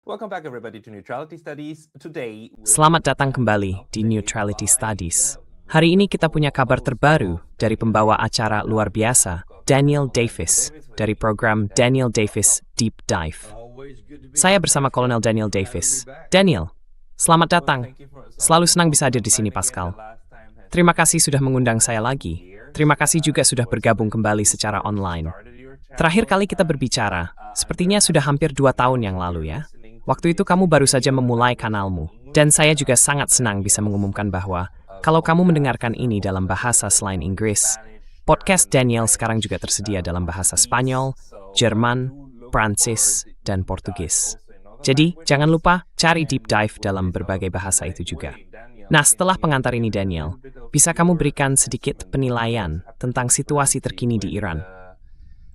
Welcome back everybody to Neutrality Studies. Selamat datang kembali di Neutrality Studies. Hari ini kita punya kabar terbaru dari pembawa acara luar biasa, Daniel Davis, dari program Daniel Davis Deep Dive. Saya bersama Kolonel Daniel Davis. Daniel, selamat datang. Selalu senang bisa hadir di sini, Pascal. Terima kasih sudah mengundang saya lagi. Terima kasih juga sudah bergabung kembali secara online. Terakhir kali kita berbicara, sepertinya sudah hampir 2 tahun yang lalu ya. Waktu itu kamu baru saja memulai kanalmu, dan saya juga sangat senang bisa mengumumkan bahwa kalau kamu mendengarkan ini dalam bahasa selain Inggris, podcast Daniel sekarang juga tersedia dalam bahasa Spanyol, Jerman, Prancis, dan Portugis. Jadi, jangan lupa cari deep dive dalam berbagai bahasa itu juga. Nah, setelah pengantar ini Daniel, bisa kamu berikan sedikit penilaian tentang situasi terkini di Iran?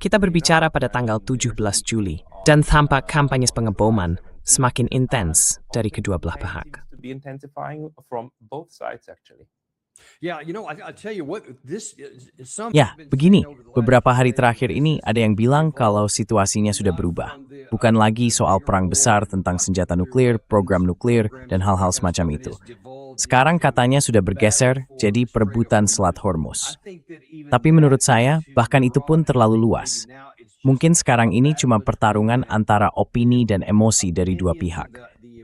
Kita berbicara pada tanggal 17 Juli, dan tampak kampanye pengeboman semakin intens dari kedua belah pihak. Ya, begini, beberapa hari terakhir ini ada yang bilang kalau situasinya sudah berubah. Bukan lagi soal perang besar tentang senjata nuklir, program nuklir, dan hal-hal semacam itu. Sekarang katanya sudah bergeser jadi perebutan Selat Hormuz. Tapi menurut saya, bahkan itu pun terlalu luas. Mungkin sekarang ini cuma pertarungan antara opini dan emosi dari dua pihak.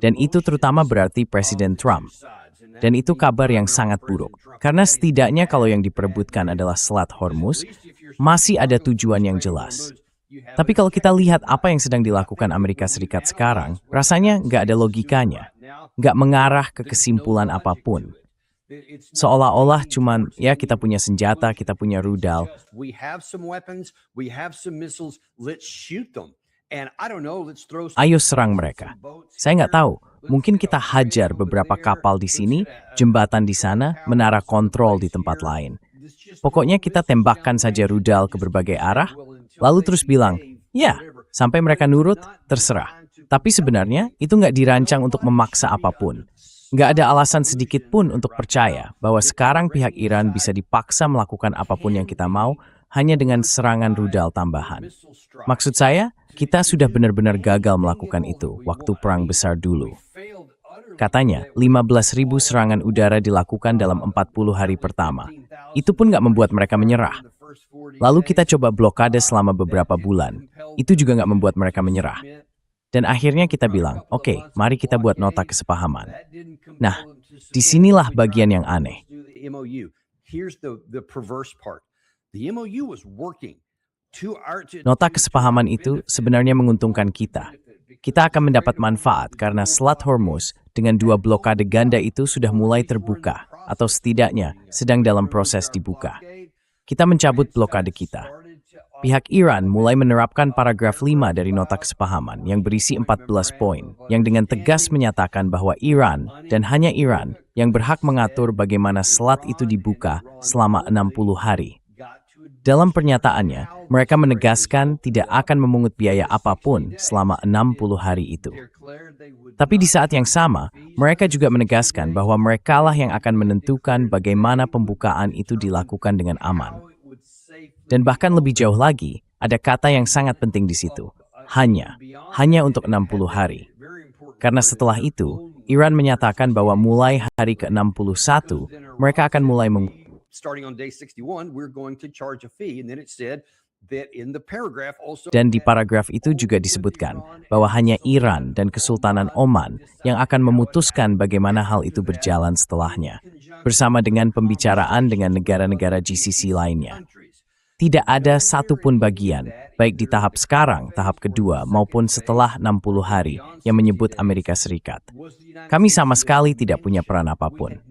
Dan itu terutama berarti Presiden Trump. Dan itu kabar yang sangat buruk. Karena setidaknya kalau yang diperebutkan adalah Selat Hormuz, masih ada tujuan yang jelas. Tapi kalau kita lihat apa yang sedang dilakukan Amerika Serikat sekarang, rasanya nggak ada logikanya. Nggak mengarah ke kesimpulan apapun. Seolah-olah cuman, ya kita punya senjata, kita punya rudal. Ayo serang mereka. Saya nggak tahu, mungkin kita hajar beberapa kapal di sini, jembatan di sana, menara kontrol di tempat lain. Pokoknya kita tembakkan saja rudal ke berbagai arah, lalu terus bilang, ya, sampai mereka nurut, terserah. Tapi sebenarnya itu nggak dirancang untuk memaksa apapun. Nggak ada alasan sedikit pun untuk percaya bahwa sekarang pihak Iran bisa dipaksa melakukan apapun yang kita mau hanya dengan serangan rudal tambahan. Maksud saya, kita sudah benar-benar gagal melakukan itu waktu Perang Besar dulu. Katanya, 15.000 serangan udara dilakukan dalam 40 hari pertama. Itu pun nggak membuat mereka menyerah. Lalu kita coba blokade selama beberapa bulan. Itu juga nggak membuat mereka menyerah. Dan akhirnya kita bilang, oke, mari kita buat nota kesepahaman. Nah, disinilah bagian yang aneh. Nota kesepahaman itu sebenarnya menguntungkan kita. Kita akan mendapat manfaat karena Selat Hormuz dengan 2 blokade ganda itu sudah mulai terbuka, atau setidaknya sedang dalam proses dibuka. Kita mencabut blokade kita. Pihak Iran mulai menerapkan paragraf 5 dari nota kesepahaman yang berisi 14 poin, yang dengan tegas menyatakan bahwa Iran, dan hanya Iran, yang berhak mengatur bagaimana selat itu dibuka selama 60 hari. Dalam pernyataannya, mereka menegaskan tidak akan memungut biaya apapun selama 60 hari itu. Tapi di saat yang sama, mereka juga menegaskan bahwa merekalah yang akan menentukan bagaimana pembukaan itu dilakukan dengan aman. Dan bahkan lebih jauh lagi, ada kata yang sangat penting di situ. Hanya untuk 60 hari. Karena setelah itu, Iran menyatakan bahwa mulai hari ke-61, mereka akan mulai dan di paragraf itu juga disebutkan bahwa hanya Iran dan Kesultanan Oman yang akan memutuskan bagaimana hal itu berjalan setelahnya, bersama dengan pembicaraan dengan negara-negara GCC lainnya. Tidak ada satupun bagian, baik di tahap sekarang, tahap kedua, maupun setelah 60 hari yang menyebut Amerika Serikat. Kami sama sekali tidak punya peran apapun.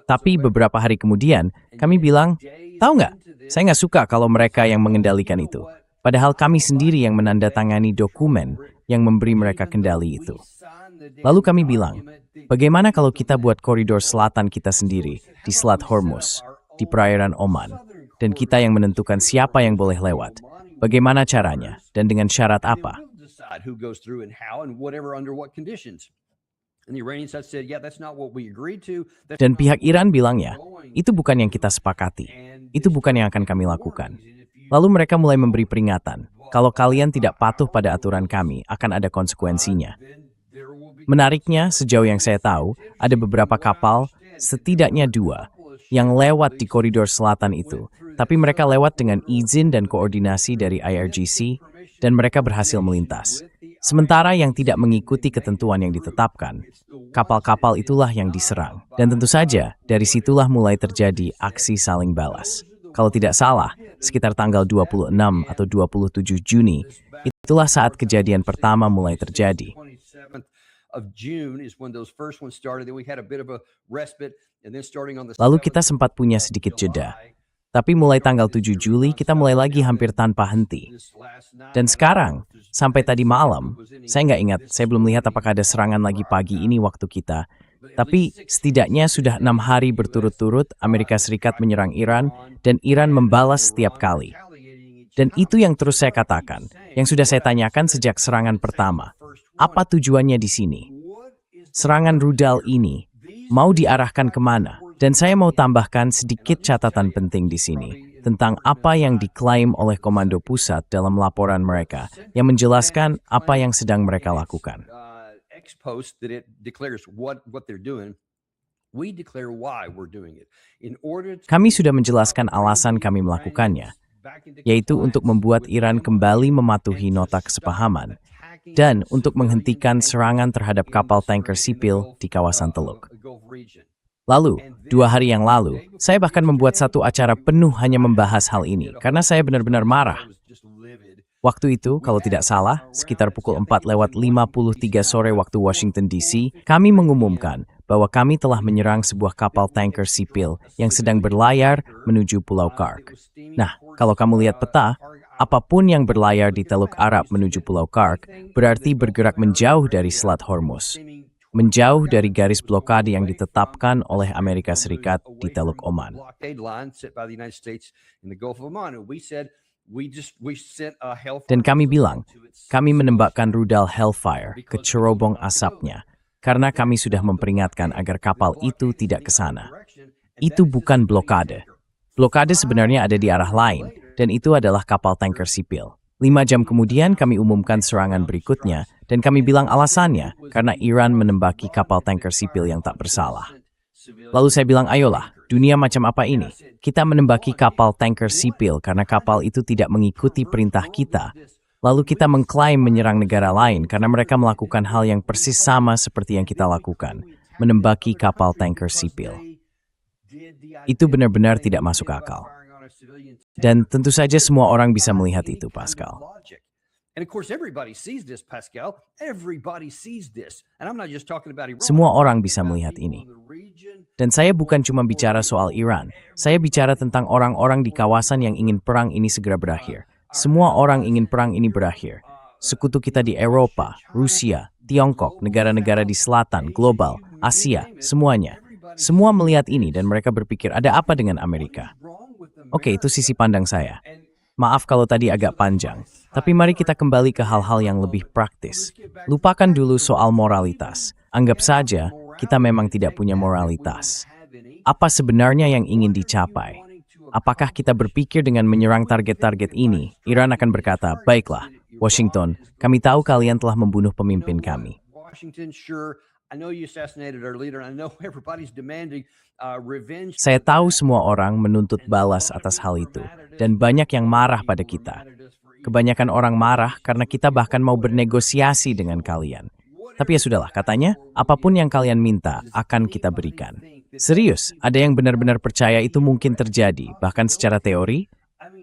Tapi beberapa hari kemudian, kami bilang, tahu nggak, saya nggak suka kalau mereka yang mengendalikan itu. Padahal kami sendiri yang menandatangani dokumen yang memberi mereka kendali itu. Lalu kami bilang, bagaimana kalau kita buat koridor selatan kita sendiri di Selat Hormuz, di perairan Oman? Dan kita yang menentukan siapa yang boleh lewat, bagaimana caranya, dan dengan syarat apa. Dan pihak Iran bilangnya, itu bukan yang kita sepakati, itu bukan yang akan kami lakukan. Lalu mereka mulai memberi peringatan, kalau kalian tidak patuh pada aturan kami, akan ada konsekuensinya. Menariknya, sejauh yang saya tahu, ada beberapa kapal, setidaknya 2, yang lewat di koridor selatan itu. Tapi mereka lewat dengan izin dan koordinasi dari IRGC, dan mereka berhasil melintas. Sementara yang tidak mengikuti ketentuan yang ditetapkan, kapal-kapal itulah yang diserang. Dan tentu saja, dari situlah mulai terjadi aksi saling balas. Kalau tidak salah, sekitar tanggal 26 atau 27 Juni, itulah saat kejadian pertama mulai terjadi. Lalu kita sempat punya sedikit jeda. Tapi mulai tanggal 7 Juli kita mulai lagi hampir tanpa henti. Dan sekarang, sampai tadi malam, saya nggak ingat, saya belum lihat apakah ada serangan lagi pagi ini waktu kita. Tapi setidaknya sudah 6 hari berturut-turut Amerika Serikat menyerang Iran dan Iran membalas setiap kali. Dan itu yang terus saya katakan, yang sudah saya tanyakan sejak serangan pertama. Apa tujuannya di sini? Serangan rudal ini mau diarahkan kemana? Dan saya mau tambahkan sedikit catatan penting di sini tentang apa yang diklaim oleh Komando Pusat dalam laporan mereka yang menjelaskan apa yang sedang mereka lakukan. Kami sudah menjelaskan alasan kami melakukannya, yaitu untuk membuat Iran kembali mematuhi nota kesepahaman dan untuk menghentikan serangan terhadap kapal tanker sipil di kawasan Teluk. Lalu, 2 hari yang lalu, saya bahkan membuat satu acara penuh hanya membahas hal ini, karena saya benar-benar marah. Waktu itu, kalau tidak salah, sekitar pukul 4:53 sore waktu Washington DC, kami mengumumkan bahwa kami telah menyerang sebuah kapal tanker sipil yang sedang berlayar menuju Pulau Kark. Nah, kalau kamu lihat peta, apapun yang berlayar di Teluk Arab menuju Pulau Kark berarti bergerak menjauh dari Selat Hormuz. Menjauh dari garis blokade yang ditetapkan oleh Amerika Serikat di Teluk Oman. Dan kami bilang, kami menembakkan rudal Hellfire ke cerobong asapnya, karena kami sudah memperingatkan agar kapal itu tidak ke sana. Itu bukan blokade. Blokade sebenarnya ada di arah lain, dan itu adalah kapal tanker sipil. 5 jam kemudian kami umumkan serangan berikutnya, dan kami bilang alasannya karena Iran menembaki kapal tanker sipil yang tak bersalah. Lalu saya bilang, ayolah, dunia macam apa ini? Kita menembaki kapal tanker sipil karena kapal itu tidak mengikuti perintah kita. Lalu kita mengklaim menyerang negara lain karena mereka melakukan hal yang persis sama seperti yang kita lakukan, menembaki kapal tanker sipil. Itu benar-benar tidak masuk akal. Dan tentu saja semua orang bisa melihat itu, Pascal. Semua orang bisa melihat ini. Dan saya bukan cuma bicara soal Iran. Saya bicara tentang orang-orang di kawasan yang ingin perang ini segera berakhir. Semua orang ingin perang ini berakhir. Sekutu kita di Eropa, Rusia, Tiongkok, negara-negara di selatan, global, Asia, semuanya. Semua melihat ini dan mereka berpikir, ada apa dengan Amerika? Oke, itu sisi pandang saya. Maaf kalau tadi agak panjang, tapi mari kita kembali ke hal-hal yang lebih praktis. Lupakan dulu soal moralitas. Anggap saja kita memang tidak punya moralitas. Apa sebenarnya yang ingin dicapai? Apakah kita berpikir dengan menyerang target-target ini, Iran akan berkata, baiklah, Washington, kami tahu kalian telah membunuh pemimpin kami. Saya tahu semua orang menuntut balas atas hal itu, dan banyak yang marah pada kita. Kebanyakan orang marah karena kita bahkan mau bernegosiasi dengan kalian. Tapi ya sudahlah, katanya, apapun yang kalian minta akan kita berikan. Serius, ada yang benar-benar percaya itu mungkin terjadi, bahkan secara teori?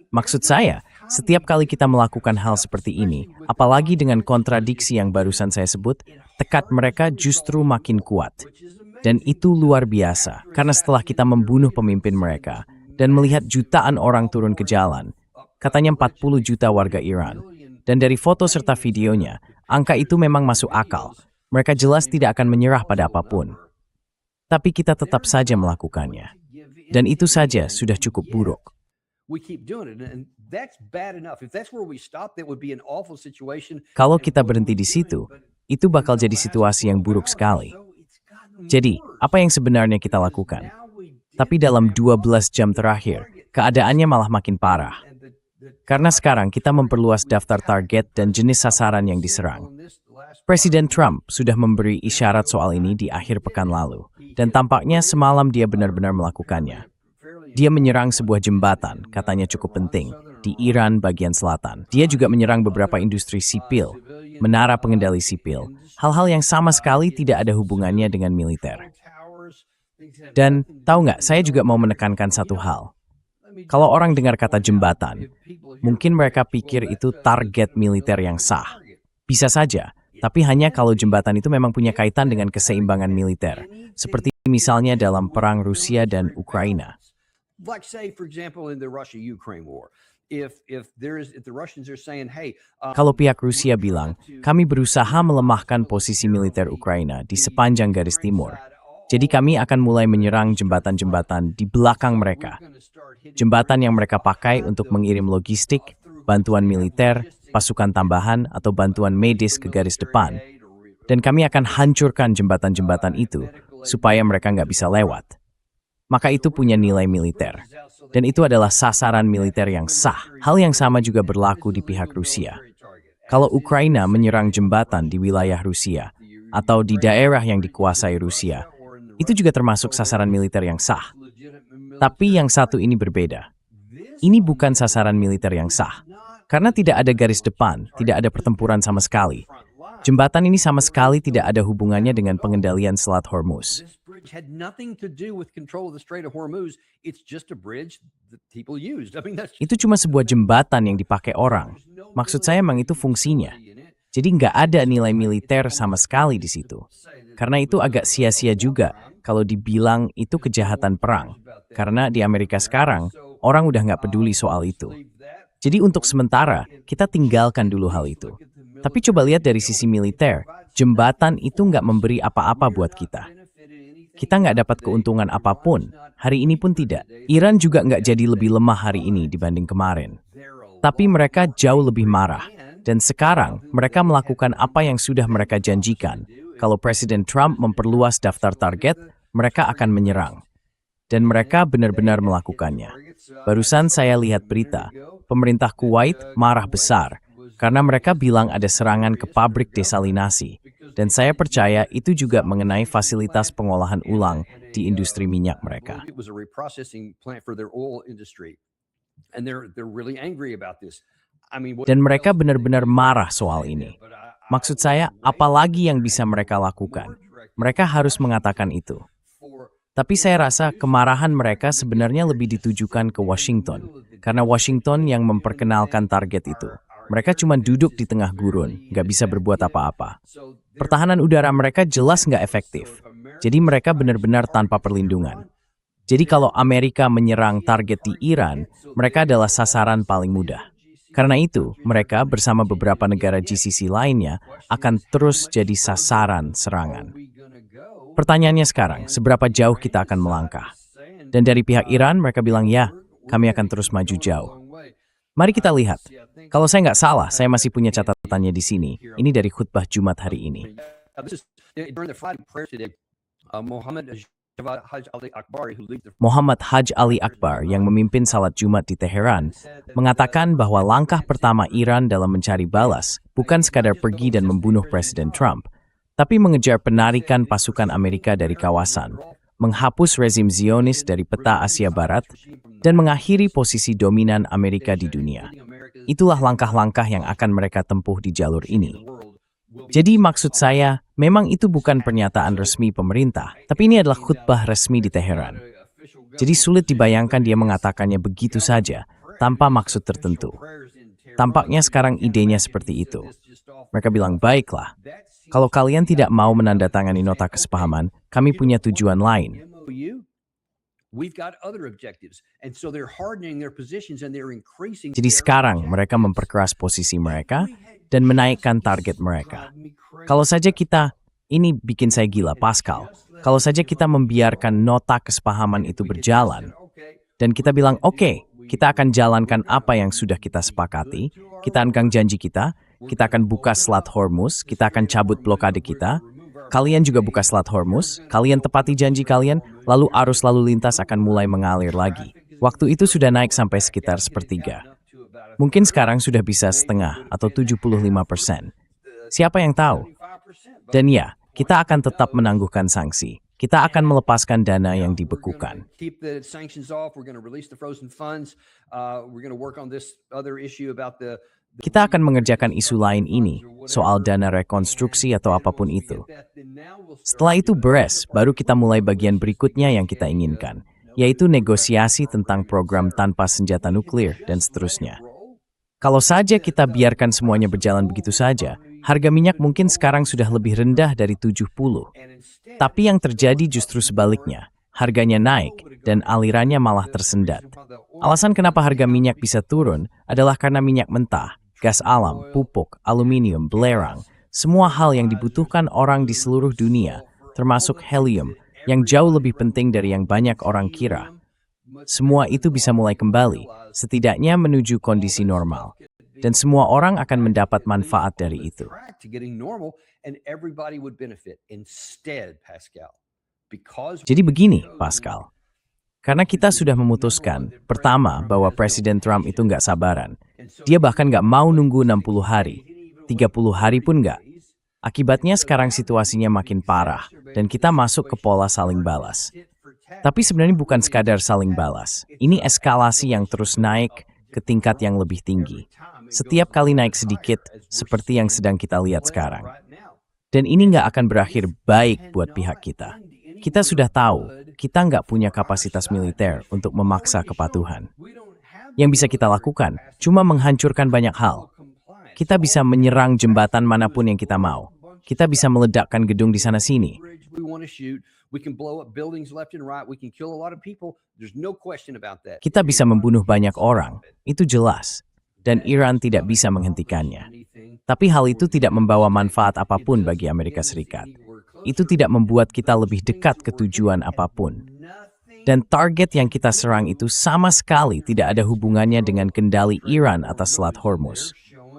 Maksud saya, setiap kali kita melakukan hal seperti ini, apalagi dengan kontradiksi yang barusan saya sebut, tekad mereka justru makin kuat. Dan itu luar biasa, karena setelah kita membunuh pemimpin mereka dan melihat jutaan orang turun ke jalan, katanya 40 juta warga Iran, dan dari foto serta videonya, angka itu memang masuk akal. Mereka jelas tidak akan menyerah pada apapun. Tapi kita tetap saja melakukannya. Dan itu saja sudah cukup buruk. Kalau kita berhenti di situ, itu bakal jadi situasi yang buruk sekali. Jadi, apa yang sebenarnya kita lakukan? Tapi dalam 12 jam terakhir, keadaannya malah makin parah. Karena sekarang kita memperluas daftar target dan jenis sasaran yang diserang. Presiden Trump sudah memberi isyarat soal ini di akhir pekan lalu, dan tampaknya semalam dia benar-benar melakukannya. Dia menyerang sebuah jembatan, katanya cukup penting, di Iran bagian selatan. Dia juga menyerang beberapa industri sipil, menara pengendali sipil, hal-hal yang sama sekali tidak ada hubungannya dengan militer. Dan tahu nggak, saya juga mau menekankan satu hal. Kalau orang dengar kata jembatan, mungkin mereka pikir itu target militer yang sah. Bisa saja, tapi hanya kalau jembatan itu memang punya kaitan dengan keseimbangan militer, seperti misalnya dalam perang Rusia dan Ukraina. Like say, for example, in the Russia-Ukraine war, if the Russians are saying, hey, Kalau pihak Rusia bilang, kami berusaha melemahkan posisi militer Ukraina di sepanjang garis timur. Jadi kami akan mulai menyerang jembatan-jembatan di belakang mereka. Jembatan yang mereka pakai untuk mengirim logistik, bantuan militer, pasukan tambahan, atau bantuan medis ke garis depan. Dan kami akan hancurkan jembatan-jembatan itu supaya mereka nggak bisa lewat. Maka itu punya nilai militer. Dan itu adalah sasaran militer yang sah. Hal yang sama juga berlaku di pihak Rusia. Kalau Ukraina menyerang jembatan di wilayah Rusia atau di daerah yang dikuasai Rusia, itu juga termasuk sasaran militer yang sah. Tapi yang satu ini berbeda. Ini bukan sasaran militer yang sah. Karena tidak ada garis depan, tidak ada pertempuran sama sekali. Jembatan ini sama sekali tidak ada hubungannya dengan pengendalian Selat Hormuz. had nothing to do with control of the Strait of Hormuz. It's just a bridge that people used. I mean, that's Itu cuma sebuah jembatan yang dipakai orang. Maksud saya memang itu fungsinya. Jadi nggak ada nilai militer sama sekali di situ. Karena itu agak sia-sia juga kalau dibilang itu kejahatan perang. Karena di Amerika sekarang, orang udah nggak peduli soal itu. Jadi untuk sementara, kita tinggalkan dulu hal itu. Tapi coba lihat dari sisi militer, jembatan itu nggak memberi apa-apa buat kita. Kita nggak dapat keuntungan apapun, hari ini pun tidak. Iran juga nggak jadi lebih lemah hari ini dibanding kemarin. Tapi mereka jauh lebih marah. Dan sekarang, mereka melakukan apa yang sudah mereka janjikan. Kalau Presiden Trump memperluas daftar target, mereka akan menyerang. Dan mereka benar-benar melakukannya. Barusan saya lihat berita, pemerintah Kuwait marah besar karena mereka bilang ada serangan ke pabrik desalinasi. Dan saya percaya itu juga mengenai fasilitas pengolahan ulang di industri minyak mereka. It was a reprocessing plant for their oil industry. And they're really angry about this. I mean, what Dan mereka benar-benar marah soal ini. Maksud saya, apalagi yang bisa mereka lakukan? Mereka harus mengatakan itu. Tapi saya rasa kemarahan mereka sebenarnya lebih ditujukan ke Washington. Karena Washington yang memperkenalkan target itu. Mereka cuma duduk di tengah gurun, nggak bisa berbuat apa-apa. Pertahanan udara mereka jelas nggak efektif. Jadi mereka benar-benar tanpa perlindungan. Jadi kalau Amerika menyerang target di Iran, mereka adalah sasaran paling mudah. Karena itu, mereka bersama beberapa negara GCC lainnya akan terus jadi sasaran serangan. Pertanyaannya sekarang, seberapa jauh kita akan melangkah? Dan dari pihak Iran, mereka bilang ya, kami akan terus maju jauh. Mari kita lihat. Kalau saya nggak salah, saya masih punya catatannya di sini. Ini dari khutbah Jumat hari ini. This is during the Friday prayer today. Muhammad Haj Ali Akbar yang memimpin salat Jumat di Teheran mengatakan bahwa langkah pertama Iran dalam mencari balas bukan sekadar pergi dan membunuh Presiden Trump, tapi mengejar penarikan pasukan Amerika dari kawasan, menghapus rezim Zionis dari peta Asia Barat, dan mengakhiri posisi dominan Amerika di dunia. Itulah langkah-langkah yang akan mereka tempuh di jalur ini. Jadi maksud saya, memang itu bukan pernyataan resmi pemerintah, tapi ini adalah khutbah resmi di Teheran. Jadi sulit dibayangkan dia mengatakannya begitu saja, tanpa maksud tertentu. Tampaknya sekarang idenya seperti itu. Mereka bilang, baiklah, kalau kalian tidak mau menandatangani nota kesepahaman, kami punya tujuan lain. Jadi sekarang mereka memperkeras posisi mereka dan menaikkan target mereka. Kalau saja kita, ini bikin saya gila, Pascal. Kalau saja kita membiarkan nota kesepahaman itu berjalan, dan kita bilang, oke, kita akan jalankan apa yang sudah kita sepakati, kita akan janji kita akan buka Selat Hormuz, kita akan cabut blokade kita, kalian juga buka Selat Hormuz, kalian tepati janji kalian, lalu arus lalu lintas akan mulai mengalir lagi. Waktu itu sudah naik sampai sekitar sepertiga. Mungkin sekarang sudah bisa setengah atau 75%. Siapa yang tahu? Dan ya, kita akan tetap menangguhkan sanksi. Kita akan melepaskan dana yang dibekukan. Keep the sanctions off. We're going to release the frozen funds. We're going to work on this other issue about the Kita akan mengerjakan isu lain ini, soal dana rekonstruksi atau apapun itu. Setelah itu beres, baru kita mulai bagian berikutnya yang kita inginkan, yaitu negosiasi tentang program tanpa senjata nuklir dan seterusnya. Kalau saja kita biarkan semuanya berjalan begitu saja, harga minyak mungkin sekarang sudah lebih rendah dari 70. Tapi yang terjadi justru sebaliknya, harganya naik dan alirannya malah tersendat. Alasan kenapa harga minyak bisa turun adalah karena minyak mentah, gas alam, pupuk, aluminium, belerang, semua hal yang dibutuhkan orang di seluruh dunia, termasuk helium, yang jauh lebih penting dari yang banyak orang kira. Semua itu bisa mulai kembali, setidaknya menuju kondisi normal. Dan semua orang akan mendapat manfaat dari itu. Jadi begini, Pascal. Karena kita sudah memutuskan, pertama, bahwa Presiden Trump itu nggak sabaran. Dia bahkan nggak mau nunggu 60 hari. 30 hari pun nggak. Akibatnya sekarang situasinya makin parah, dan kita masuk ke pola saling balas. Tapi sebenarnya bukan sekadar saling balas. Ini eskalasi yang terus naik ke tingkat yang lebih tinggi. Setiap kali naik sedikit, seperti yang sedang kita lihat sekarang. Dan ini nggak akan berakhir baik buat pihak kita. Kita sudah tahu, kita nggak punya kapasitas militer untuk memaksa kepatuhan. Yang bisa kita lakukan, cuma menghancurkan banyak hal. Kita bisa menyerang jembatan manapun yang kita mau. Kita bisa meledakkan gedung di sana-sini. Kita bisa membunuh banyak orang, itu jelas. Dan Iran tidak bisa menghentikannya. Tapi hal itu tidak membawa manfaat apapun bagi Amerika Serikat. Itu tidak membuat kita lebih dekat ke tujuan apapun. Dan target yang kita serang itu sama sekali tidak ada hubungannya dengan kendali Iran atas Selat Hormuz.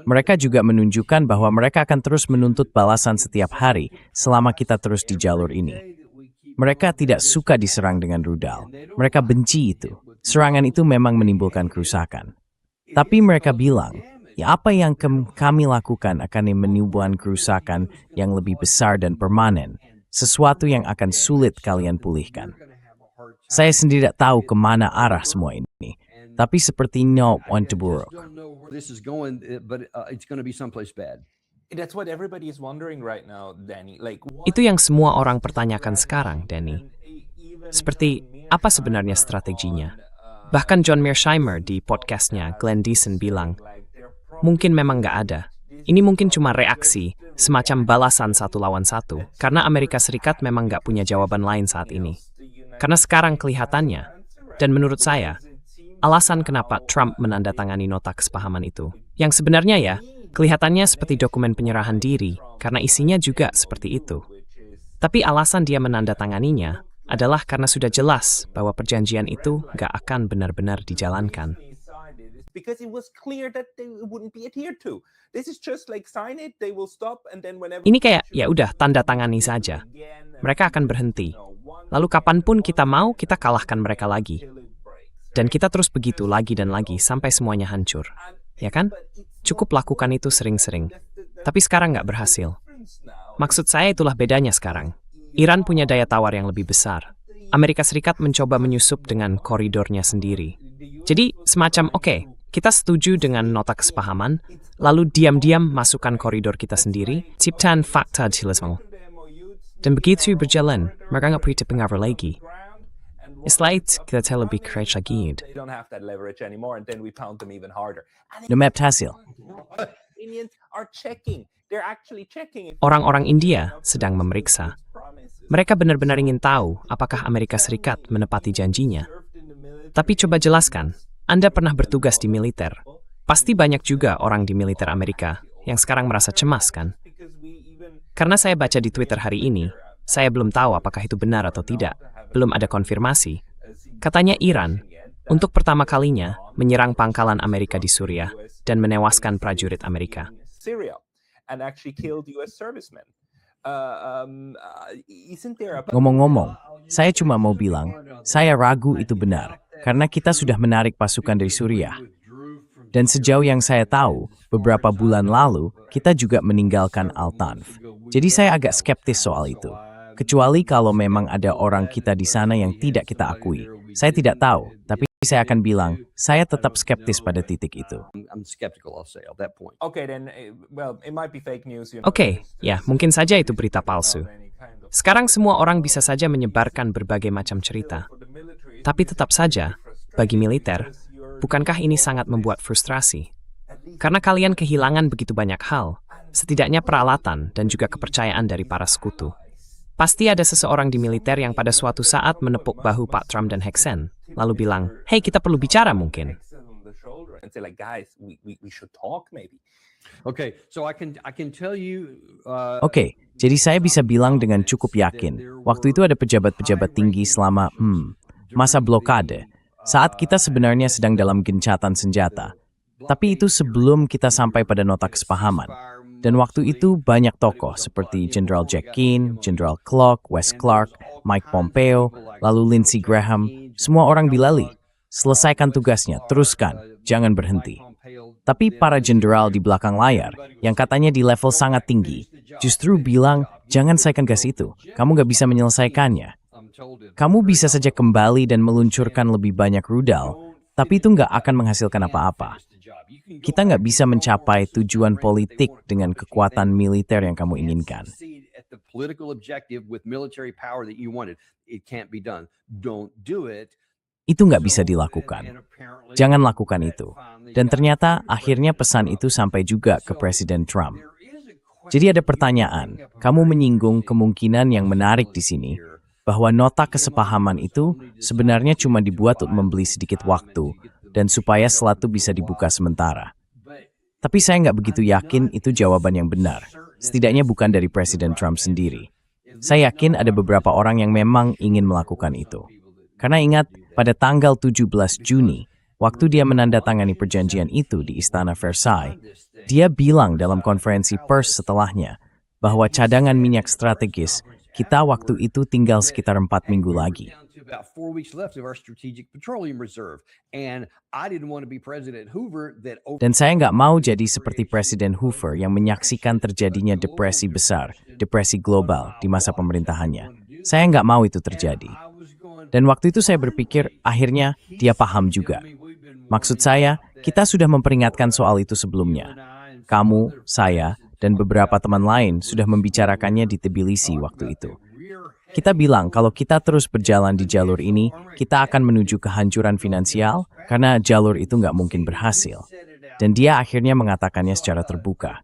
Mereka juga menunjukkan bahwa mereka akan terus menuntut balasan setiap hari selama kita terus di jalur ini. Mereka tidak suka diserang dengan rudal. Mereka benci itu. Serangan itu memang menimbulkan kerusakan. Tapi mereka bilang, ya apa yang kami lakukan akan menimbulkan kerusakan yang lebih besar dan permanen. Sesuatu yang akan sulit kalian pulihkan. Saya sendiri tidak tahu kemana arah semua ini. Tapi sepertinya buruk. That's what everybody is wondering right now, Danny. Itu yang semua orang pertanyakan sekarang, Danny. Seperti, apa sebenarnya strateginya? Bahkan John Mearsheimer di podcastnya Glenn Deason bilang, mungkin memang nggak ada. Ini mungkin cuma reaksi, semacam balasan 1 lawan 1, karena Amerika Serikat memang nggak punya jawaban lain saat ini. Karena sekarang kelihatannya, dan menurut saya, alasan kenapa Trump menandatangani nota kesepahaman itu, yang sebenarnya ya, kelihatannya seperti dokumen penyerahan diri, karena isinya juga seperti itu. Tapi alasan dia menandatanganinya adalah karena sudah jelas bahwa perjanjian itu nggak akan benar-benar dijalankan. Because it was clear that they wouldn't be adhered to. This is just like sign it, they will stop, and then whenever. Ini kayak, ya udah, tanda tangani saja. Mereka akan berhenti. Lalu kapanpun kita mau, kita kalahkan mereka lagi. Dan kita terus begitu lagi dan lagi sampai semuanya hancur. Ya kan? Cukup lakukan itu sering-sering. Tapi sekarang nggak berhasil. Maksud saya itulah bedanya sekarang. Iran punya daya tawar yang lebih besar. Amerika Serikat mencoba menyusup dengan koridornya sendiri. Jadi semacam, oke, kita setuju dengan nota kesepahaman, lalu diam-diam masukkan koridor kita sendiri, ciptaan fakta jelasmu. Dan begitu berjalan, mereka nggak punya pengaruh lagi. Setelah itu, kita lebih keras lagi. They don't have that leverage anymore, and then we pound them even harder. And Nemept hasil. Indians are checking. They're actually checking. Orang-orang India sedang memeriksa. Mereka benar-benar ingin tahu apakah Amerika Serikat menepati janjinya. Tapi coba jelaskan, Anda pernah bertugas di militer. Pasti banyak juga orang di militer Amerika yang sekarang merasa cemas, kan? Karena saya baca di Twitter hari ini, saya belum tahu apakah itu benar atau tidak. Belum ada konfirmasi. Katanya Iran, untuk pertama kalinya, menyerang pangkalan Amerika di Suriah dan menewaskan prajurit Amerika. Syria and actually killed US servicemen. Isn't there a Ngomong-ngomong, saya cuma mau bilang, saya ragu itu benar, karena kita sudah menarik pasukan dari Suriah. Dan sejauh yang saya tahu, beberapa bulan lalu, kita juga meninggalkan Al-Tanf. Jadi saya agak skeptis soal itu. Kecuali kalau memang ada orang kita di sana yang tidak kita akui. Saya tidak tahu, tapi saya akan bilang, saya tetap skeptis pada titik itu. I'm skeptical, I'll say, at that point. Okay, then, well, it might be fake news. You know, Oke, ya mungkin saja itu berita palsu. Sekarang semua orang bisa saja menyebarkan berbagai macam cerita. Tapi tetap saja, bagi militer, bukankah ini sangat membuat frustrasi? Karena kalian kehilangan begitu banyak hal, setidaknya peralatan dan juga kepercayaan dari para sekutu. Pasti ada seseorang di militer yang pada suatu saat menepuk bahu Pak Trump dan Heksen, lalu bilang, "Hey, kita perlu bicara mungkin." and say like, guys, we should talk maybe. Okay, so I can tell you. Oke, jadi saya bisa bilang dengan cukup yakin, waktu itu ada pejabat-pejabat tinggi selama masa blokade, saat kita sebenarnya sedang dalam gencatan senjata. Tapi itu sebelum kita sampai pada nota kesepahaman. Dan waktu itu banyak tokoh seperti General Jack Keane, General Clark, Wes Clark, Mike Pompeo, lalu Lindsey Graham, semua orang bilali. Selesaikan tugasnya, teruskan, jangan berhenti. Tapi para jenderal di belakang layar, yang katanya di level sangat tinggi, justru bilang, jangan selesaikan gas itu, kamu gak bisa menyelesaikannya. Kamu bisa saja kembali dan meluncurkan lebih banyak rudal, tapi itu nggak akan menghasilkan apa-apa. Kita nggak bisa mencapai tujuan politik dengan kekuatan militer yang kamu inginkan. Itu nggak bisa dilakukan. Jangan lakukan itu. Dan ternyata akhirnya pesan itu sampai juga ke Presiden Trump. Jadi ada pertanyaan, kamu menyinggung kemungkinan yang menarik di sini, bahwa nota kesepahaman itu sebenarnya cuma dibuat untuk membeli sedikit waktu dan supaya sesuatu bisa dibuka sementara. Tapi saya nggak begitu yakin itu jawaban yang benar, setidaknya bukan dari Presiden Trump sendiri. Saya yakin ada beberapa orang yang memang ingin melakukan itu. Karena ingat, pada tanggal 17 Juni, waktu dia menandatangani perjanjian itu di Istana Versailles, dia bilang dalam konferensi pers setelahnya bahwa cadangan minyak strategis kita waktu itu tinggal sekitar 4 minggu lagi. Dan saya nggak mau jadi seperti Presiden Hoover yang menyaksikan terjadinya depresi besar, depresi global di masa pemerintahannya. Saya nggak mau itu terjadi. Dan waktu itu saya berpikir, akhirnya dia paham juga. Maksud saya, kita sudah memperingatkan soal itu sebelumnya. Kamu, saya, dan beberapa teman lain sudah membicarakannya di Tbilisi waktu itu. Kita bilang kalau kita terus berjalan di jalur ini, kita akan menuju kehancuran finansial karena jalur itu nggak mungkin berhasil. Dan dia akhirnya mengatakannya secara terbuka.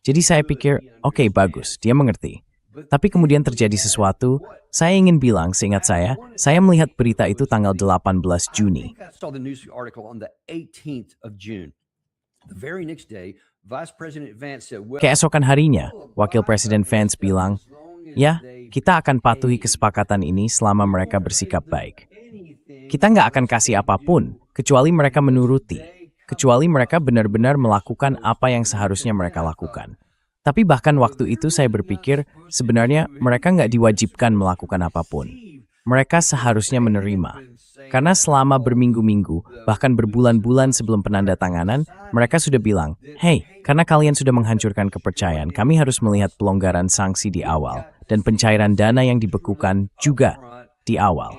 Jadi saya pikir, oke, bagus, dia mengerti. Tapi kemudian terjadi sesuatu, saya ingin bilang, seingat saya melihat berita itu tanggal 18 Juni. Keesokan harinya, Wakil Presiden Vance bilang, ya, kita akan patuhi kesepakatan ini selama mereka bersikap baik. Kita nggak akan kasih apapun, kecuali mereka menuruti, kecuali mereka benar-benar melakukan apa yang seharusnya mereka lakukan. Tapi bahkan waktu itu saya berpikir, sebenarnya mereka nggak diwajibkan melakukan apapun. Mereka seharusnya menerima. Karena selama berminggu-minggu, bahkan berbulan-bulan sebelum penandatanganan, mereka sudah bilang, hey, karena kalian sudah menghancurkan kepercayaan, kami harus melihat pelonggaran sanksi di awal, dan pencairan dana yang dibekukan juga di awal.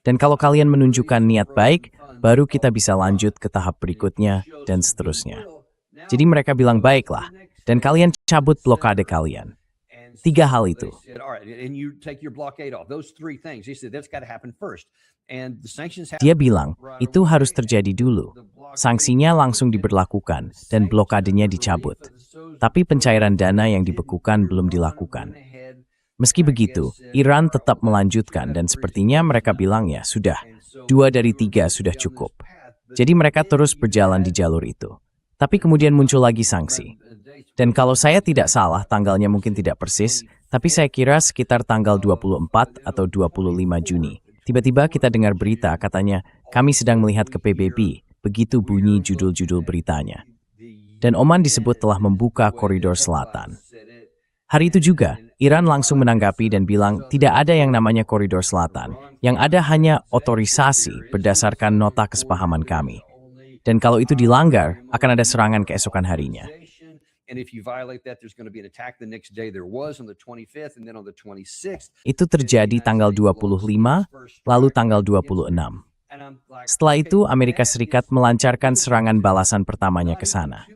Dan kalau kalian menunjukkan niat baik, baru kita bisa lanjut ke tahap berikutnya, dan seterusnya. Jadi mereka bilang, baiklah, dan kalian cabut blokade kalian. 3 hal itu. Dia bilang, itu harus terjadi dulu. Sanksinya langsung diberlakukan dan blokadenya dicabut. Tapi pencairan dana yang dibekukan belum dilakukan. Meski begitu, Iran tetap melanjutkan dan sepertinya mereka bilang ya sudah, 2 dari 3 sudah cukup. Jadi mereka terus berjalan di jalur itu. Tapi kemudian muncul lagi sanksi. Dan kalau saya tidak salah, tanggalnya mungkin tidak persis, tapi saya kira sekitar tanggal 24 atau 25 Juni. Tiba-tiba kita dengar berita katanya, kami sedang melihat ke PBB, begitu bunyi judul-judul beritanya. Dan Oman disebut telah membuka koridor selatan. Hari itu juga, Iran langsung menanggapi dan bilang tidak ada yang namanya koridor selatan, yang ada hanya otorisasi berdasarkan nota kesepahaman kami. Dan kalau itu dilanggar, akan ada serangan keesokan harinya. And if you violate that, there's going to be an attack the next day. There was on the 25th and then on the 26th. Itu terjadi tanggal 25, lalu tanggal 26. Setelah itu, Amerika Serikat melancarkan serangan balasan pertamanya ke sana.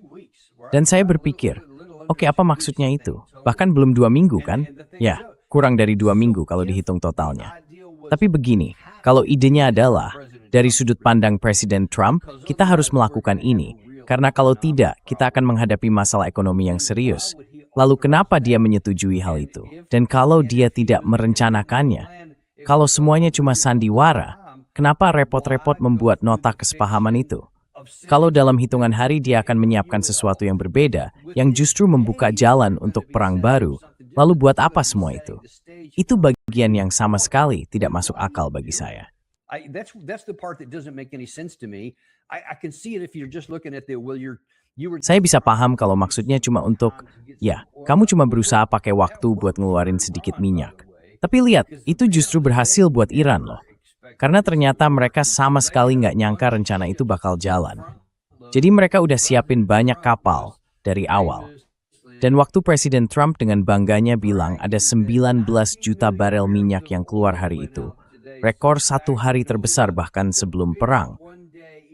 Dan saya berpikir, oke, apa maksudnya itu? Bahkan belum 2 minggu kan? Ya, kurang dari 2 minggu kalau dihitung totalnya. Tapi begini, kalau idenya adalah, dari sudut pandang Presiden Trump, kita harus melakukan ini. Karena kalau tidak, kita akan menghadapi masalah ekonomi yang serius. Lalu kenapa dia menyetujui hal itu? Dan kalau dia tidak merencanakannya, kalau semuanya cuma sandiwara, kenapa repot-repot membuat nota kesepahaman itu? Kalau dalam hitungan hari dia akan menyiapkan sesuatu yang berbeda, yang justru membuka jalan untuk perang baru, lalu buat apa semua itu? Itu bagian yang sama sekali tidak masuk akal bagi saya. That's the part that doesn't make any sense to me. I can see it if you're just looking at the Saya bisa paham kalau maksudnya cuma untuk, ya, kamu cuma berusaha pakai waktu buat ngeluarin sedikit minyak. Tapi lihat, itu justru berhasil buat Iran loh. Karena ternyata mereka sama sekali nggak nyangka rencana itu bakal jalan. Jadi mereka udah siapin banyak kapal dari awal. Dan waktu Presiden Trump dengan bangganya bilang ada 19 juta barel minyak yang keluar hari itu, rekor satu hari terbesar bahkan sebelum perang.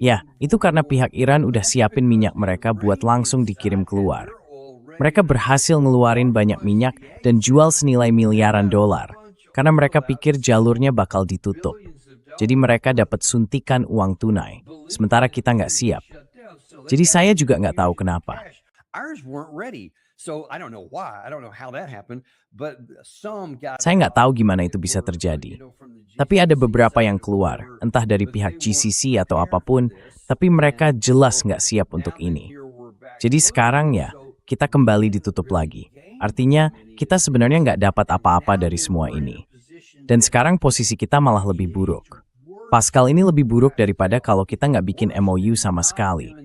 Ya, itu karena pihak Iran udah siapin minyak mereka buat langsung dikirim keluar. Mereka berhasil ngeluarin banyak minyak dan jual senilai miliaran dolar. Karena mereka pikir jalurnya bakal ditutup. Jadi mereka dapat suntikan uang tunai. Sementara kita nggak siap. Jadi saya juga nggak tahu kenapa. Saya nggak tahu gimana itu bisa terjadi. Tapi ada beberapa yang keluar, entah dari pihak GCC atau apapun, tapi mereka jelas nggak siap untuk ini. Jadi sekarang ya, kita kembali ditutup lagi. Artinya, kita sebenarnya nggak dapat apa-apa dari semua ini. Dan sekarang posisi kita malah lebih buruk. Pascal ini lebih buruk daripada kalau kita nggak bikin MOU sama sekali.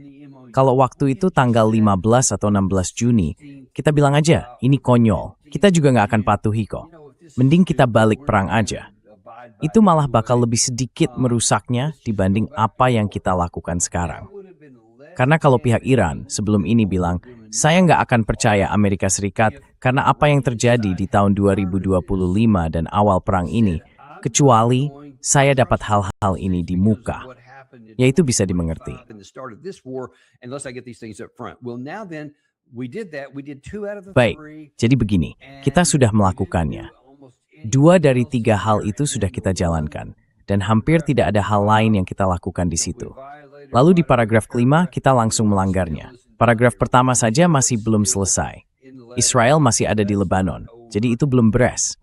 Kalau waktu itu tanggal 15 atau 16 Juni, kita bilang aja, ini konyol. Kita juga nggak akan patuhi kok. Mending kita balik perang aja. Itu malah bakal lebih sedikit merusaknya dibanding apa yang kita lakukan sekarang. Karena kalau pihak Iran sebelum ini bilang, saya nggak akan percaya Amerika Serikat karena apa yang terjadi di tahun 2025 dan awal perang ini, kecuali saya dapat hal-hal ini di muka. Yaitu bisa dimengerti. Baik, jadi begini, kita sudah melakukannya. 2 dari 3 hal itu sudah kita jalankan, dan hampir tidak ada hal lain yang kita lakukan di situ. Lalu di paragraf kelima, kita langsung melanggarnya. Paragraf pertama saja masih belum selesai. Israel masih ada di Lebanon, jadi itu belum beres.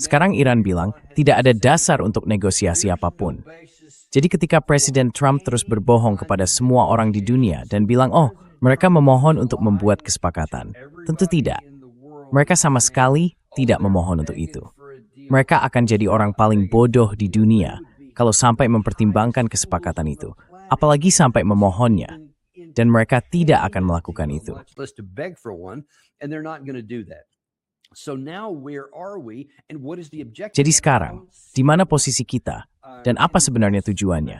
Sekarang Iran bilang, tidak ada dasar untuk negosiasi apapun. Jadi ketika Presiden Trump terus berbohong kepada semua orang di dunia dan bilang, oh, mereka memohon untuk membuat kesepakatan. Tentu tidak. Mereka sama sekali tidak memohon untuk itu. Mereka akan jadi orang paling bodoh di dunia kalau sampai mempertimbangkan kesepakatan itu, apalagi sampai memohonnya. Dan mereka tidak akan melakukan itu. Jadi sekarang, di mana posisi kita dan apa sebenarnya tujuannya?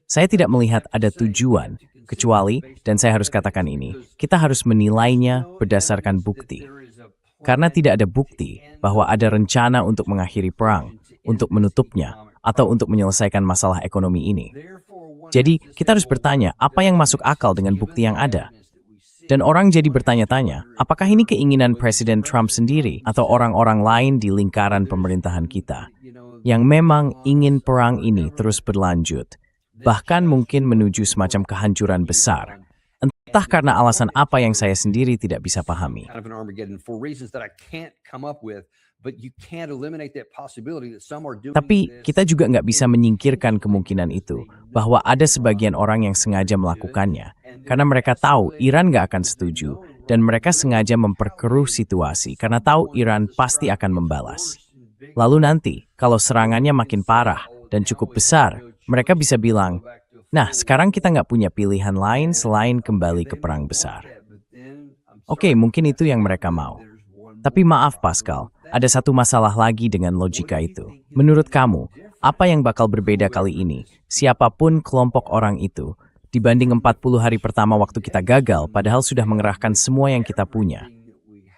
Saya tidak melihat ada tujuan, kecuali, dan saya harus katakan ini, kita harus menilainya berdasarkan bukti. Karena tidak ada bukti bahwa ada rencana untuk mengakhiri perang, untuk menutupnya, atau untuk menyelesaikan masalah ekonomi ini. Jadi, kita harus bertanya, apa yang masuk akal dengan bukti yang ada? Dan orang jadi bertanya-tanya, apakah ini keinginan Presiden Trump sendiri atau orang-orang lain di lingkaran pemerintahan kita yang memang ingin perang ini terus berlanjut, bahkan mungkin menuju semacam kehancuran besar. Entah karena alasan apa yang saya sendiri tidak bisa pahami. Tapi kita juga nggak bisa menyingkirkan kemungkinan itu, bahwa ada sebagian orang yang sengaja melakukannya, karena mereka tahu Iran nggak akan setuju, dan mereka sengaja memperkeruh situasi karena tahu Iran pasti akan membalas. Lalu nanti, kalau serangannya makin parah dan cukup besar, mereka bisa bilang, nah, sekarang kita nggak punya pilihan lain selain kembali ke perang besar. Oke, mungkin itu yang mereka mau. Tapi maaf Pascal, ada satu masalah lagi dengan logika itu. Menurut kamu, apa yang bakal berbeda kali ini? Siapapun kelompok orang itu, dibanding 40 hari pertama waktu kita gagal, padahal sudah mengerahkan semua yang kita punya.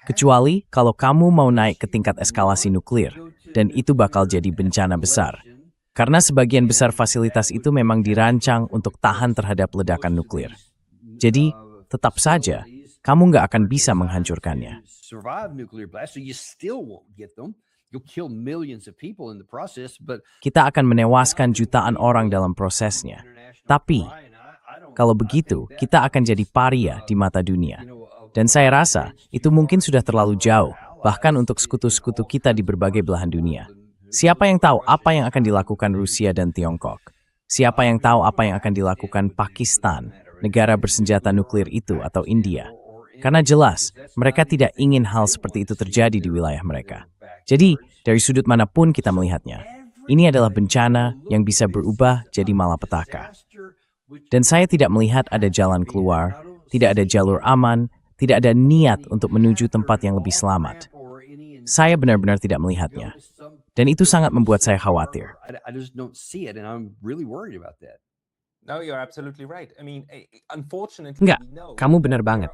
Kecuali kalau kamu mau naik ke tingkat eskalasi nuklir, dan itu bakal jadi bencana besar. Karena sebagian besar fasilitas itu memang dirancang untuk tahan terhadap ledakan nuklir. Jadi, tetap saja, kamu nggak akan bisa menghancurkannya. Kita akan menewaskan jutaan orang dalam prosesnya. Tapi, kalau begitu, kita akan jadi paria di mata dunia. Dan saya rasa, itu mungkin sudah terlalu jauh, bahkan untuk sekutu-sekutu kita di berbagai belahan dunia. Siapa yang tahu apa yang akan dilakukan Rusia dan Tiongkok? Siapa yang tahu apa yang akan dilakukan Pakistan, negara bersenjata nuklir itu, atau India? Karena jelas, mereka tidak ingin hal seperti itu terjadi di wilayah mereka. Jadi, dari sudut manapun kita melihatnya, ini adalah bencana yang bisa berubah jadi malapetaka. Dan saya tidak melihat ada jalan keluar, tidak ada jalur aman, tidak ada niat untuk menuju tempat yang lebih selamat. Saya benar-benar tidak melihatnya. Dan itu sangat membuat saya khawatir. Enggak, kamu benar banget.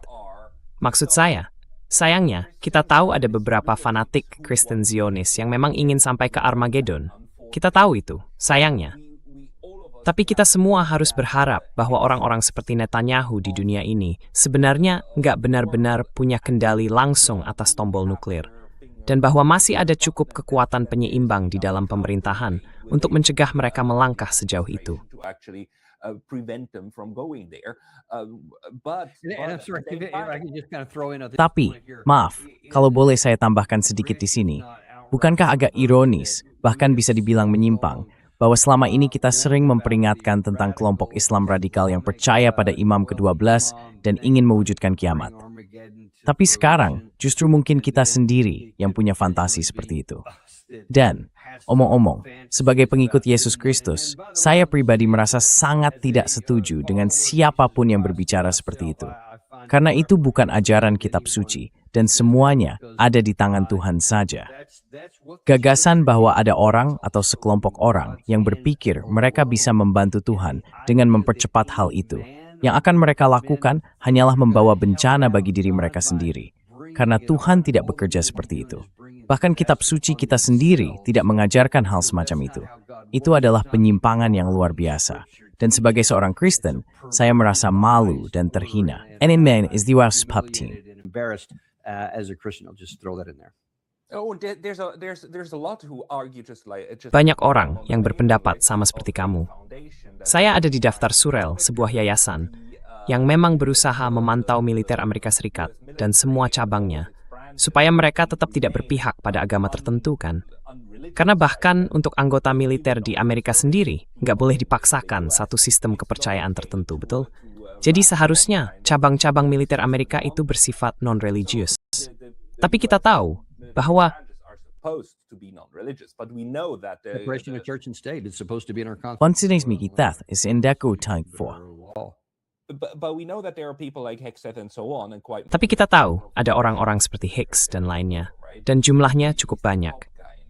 Maksud saya, sayangnya, kita tahu ada beberapa fanatik Kristen Zionis yang memang ingin sampai ke Armageddon. Kita tahu itu, sayangnya. Tapi kita semua harus berharap bahwa orang-orang seperti Netanyahu di dunia ini sebenarnya nggak benar-benar punya kendali langsung atas tombol nuklir. Dan bahwa masih ada cukup kekuatan penyeimbang di dalam pemerintahan untuk mencegah mereka melangkah sejauh itu. Tapi, maaf, kalau boleh saya tambahkan sedikit di sini. Bukankah agak ironis, bahkan bisa dibilang menyimpang, bahwa selama ini kita sering memperingatkan tentang kelompok Islam radikal yang percaya pada Imam ke-12 dan ingin mewujudkan kiamat. Tapi sekarang, justru mungkin kita sendiri yang punya fantasi seperti itu. Dan, omong-omong, sebagai pengikut Yesus Kristus, saya pribadi merasa sangat tidak setuju dengan siapapun yang berbicara seperti itu. Karena itu bukan ajaran kitab suci, dan semuanya ada di tangan Tuhan saja. Gagasan bahwa ada orang atau sekelompok orang yang berpikir mereka bisa membantu Tuhan dengan mempercepat hal itu, yang akan mereka lakukan hanyalah membawa bencana bagi diri mereka sendiri. Karena Tuhan tidak bekerja seperti itu. Bahkan kitab suci kita sendiri tidak mengajarkan hal semacam itu. Itu adalah penyimpangan yang luar biasa. Dan sebagai seorang Kristen, saya merasa malu dan terhina. And in man is the US pub team. Banyak orang yang berpendapat sama seperti kamu. Saya ada di daftar Surel, sebuah yayasan, yang memang berusaha memantau militer Amerika Serikat dan semua cabangnya, supaya mereka tetap tidak berpihak pada agama tertentu kan. Karena bahkan untuk anggota militer di Amerika sendiri, nggak boleh dipaksakan satu sistem kepercayaan tertentu, betul? Jadi seharusnya cabang-cabang militer Amerika itu bersifat non-religius. Tapi kita tahu bahwa Konsiderismikitat is indako tank for. Tapi kita tahu ada orang-orang seperti Hicks dan lainnya, dan jumlahnya cukup banyak.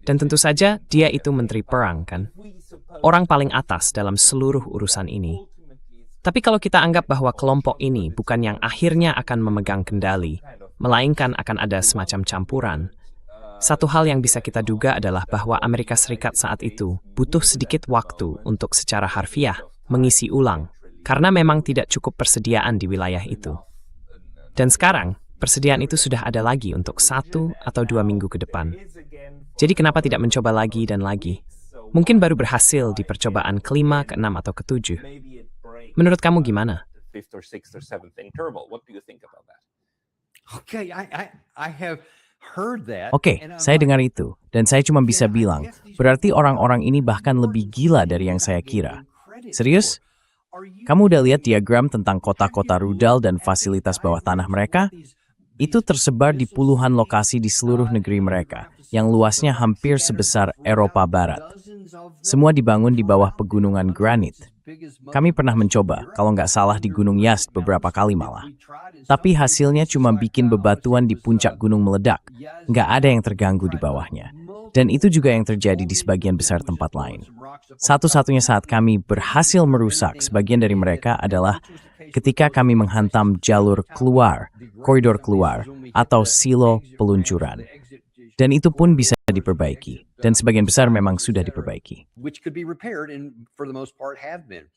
Dan tentu saja dia itu menteri perang, kan? Orang paling atas dalam seluruh urusan ini. Tapi kalau kita anggap bahwa kelompok ini bukan yang akhirnya akan memegang kendali, melainkan akan ada semacam campuran, satu hal yang bisa kita duga adalah bahwa Amerika Serikat saat itu butuh sedikit waktu untuk secara harfiah mengisi ulang, karena memang tidak cukup persediaan di wilayah itu. Dan sekarang, persediaan itu sudah ada lagi untuk 1 atau 2 minggu ke depan. Jadi kenapa tidak mencoba lagi dan lagi? Mungkin baru berhasil di percobaan ke-5, ke-6, atau ke-7. Menurut kamu gimana? Oke, saya dengar itu, dan saya cuma bisa bilang, berarti orang-orang ini bahkan lebih gila dari yang saya kira. Serius? Kamu udah lihat diagram tentang kota-kota rudal dan fasilitas bawah tanah mereka? Itu tersebar di puluhan lokasi di seluruh negeri mereka, yang luasnya hampir sebesar Eropa Barat. Semua dibangun di bawah pegunungan granit. Kami pernah mencoba, kalau nggak salah di Gunung Yazd beberapa kali malah. Tapi hasilnya cuma bikin bebatuan di puncak gunung meledak. Nggak ada yang terganggu di bawahnya. Dan itu juga yang terjadi di sebagian besar tempat lain. Satu-satunya saat kami berhasil merusak sebagian dari mereka adalah ketika kami menghantam jalur keluar, koridor keluar, atau silo peluncuran. Dan itu pun bisa diperbaiki. Dan sebagian besar memang sudah diperbaiki. Which could be repaired and for the most part have been.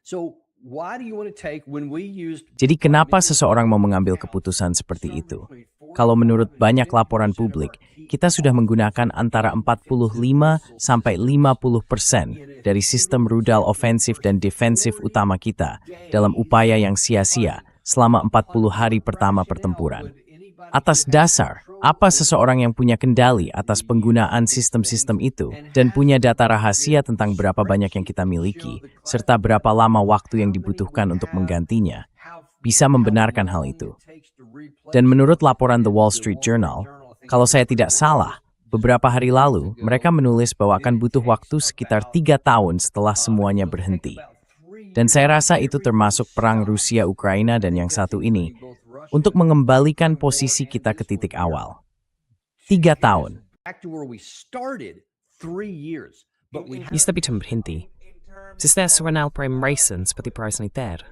So why do you want to take when we used Jadi kenapa seseorang mau mengambil keputusan seperti itu? Kalau menurut banyak laporan publik, kita sudah menggunakan antara 45 sampai 50% dari sistem rudal ofensif dan defensif utama kita dalam upaya yang sia-sia selama 40 hari pertama pertempuran. Atas dasar, apa seseorang yang punya kendali atas penggunaan sistem-sistem itu dan punya data rahasia tentang berapa banyak yang kita miliki, serta berapa lama waktu yang dibutuhkan untuk menggantinya, bisa membenarkan hal itu. Dan menurut laporan The Wall Street Journal, kalau saya tidak salah, beberapa hari lalu mereka menulis bahwa akan butuh waktu sekitar 3 tahun setelah semuanya berhenti. Dan saya rasa itu termasuk perang Rusia-Ukraina dan yang satu ini, untuk mengembalikan posisi kita ke titik awal. 3 tahun. back to where we started 3 years? But we Bisa bisa berhenti. Sistem nasional Prime-Racing seperti perais militer.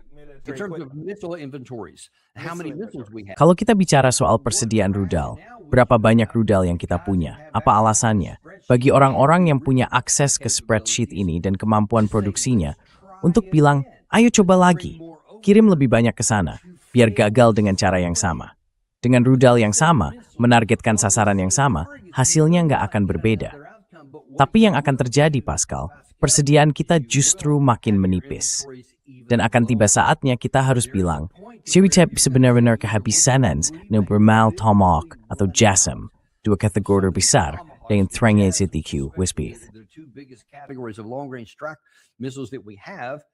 in terms of missile inventories, how many missiles we have? Kalau kita bicara soal persediaan rudal, berapa banyak rudal yang kita punya? Apa alasannya? Bagi orang-orang yang punya akses ke spreadsheet ini dan kemampuan produksinya, untuk bilang, ayo coba lagi, kirim lebih banyak ke sana, biar gagal dengan cara yang sama. Dengan rudal yang sama, menargetkan sasaran yang sama, hasilnya nggak akan berbeda. Tapi yang akan terjadi, Pascal, persediaan kita justru makin menipis. Dan akan tiba saatnya kita harus bilang, siapa sebenarnya kehabisan ng Bermal Tomahawk atau JASSM, dua kategori besar yang terangnya ZTQ Wispith. The two biggest categories of long-range strike missiles that we have.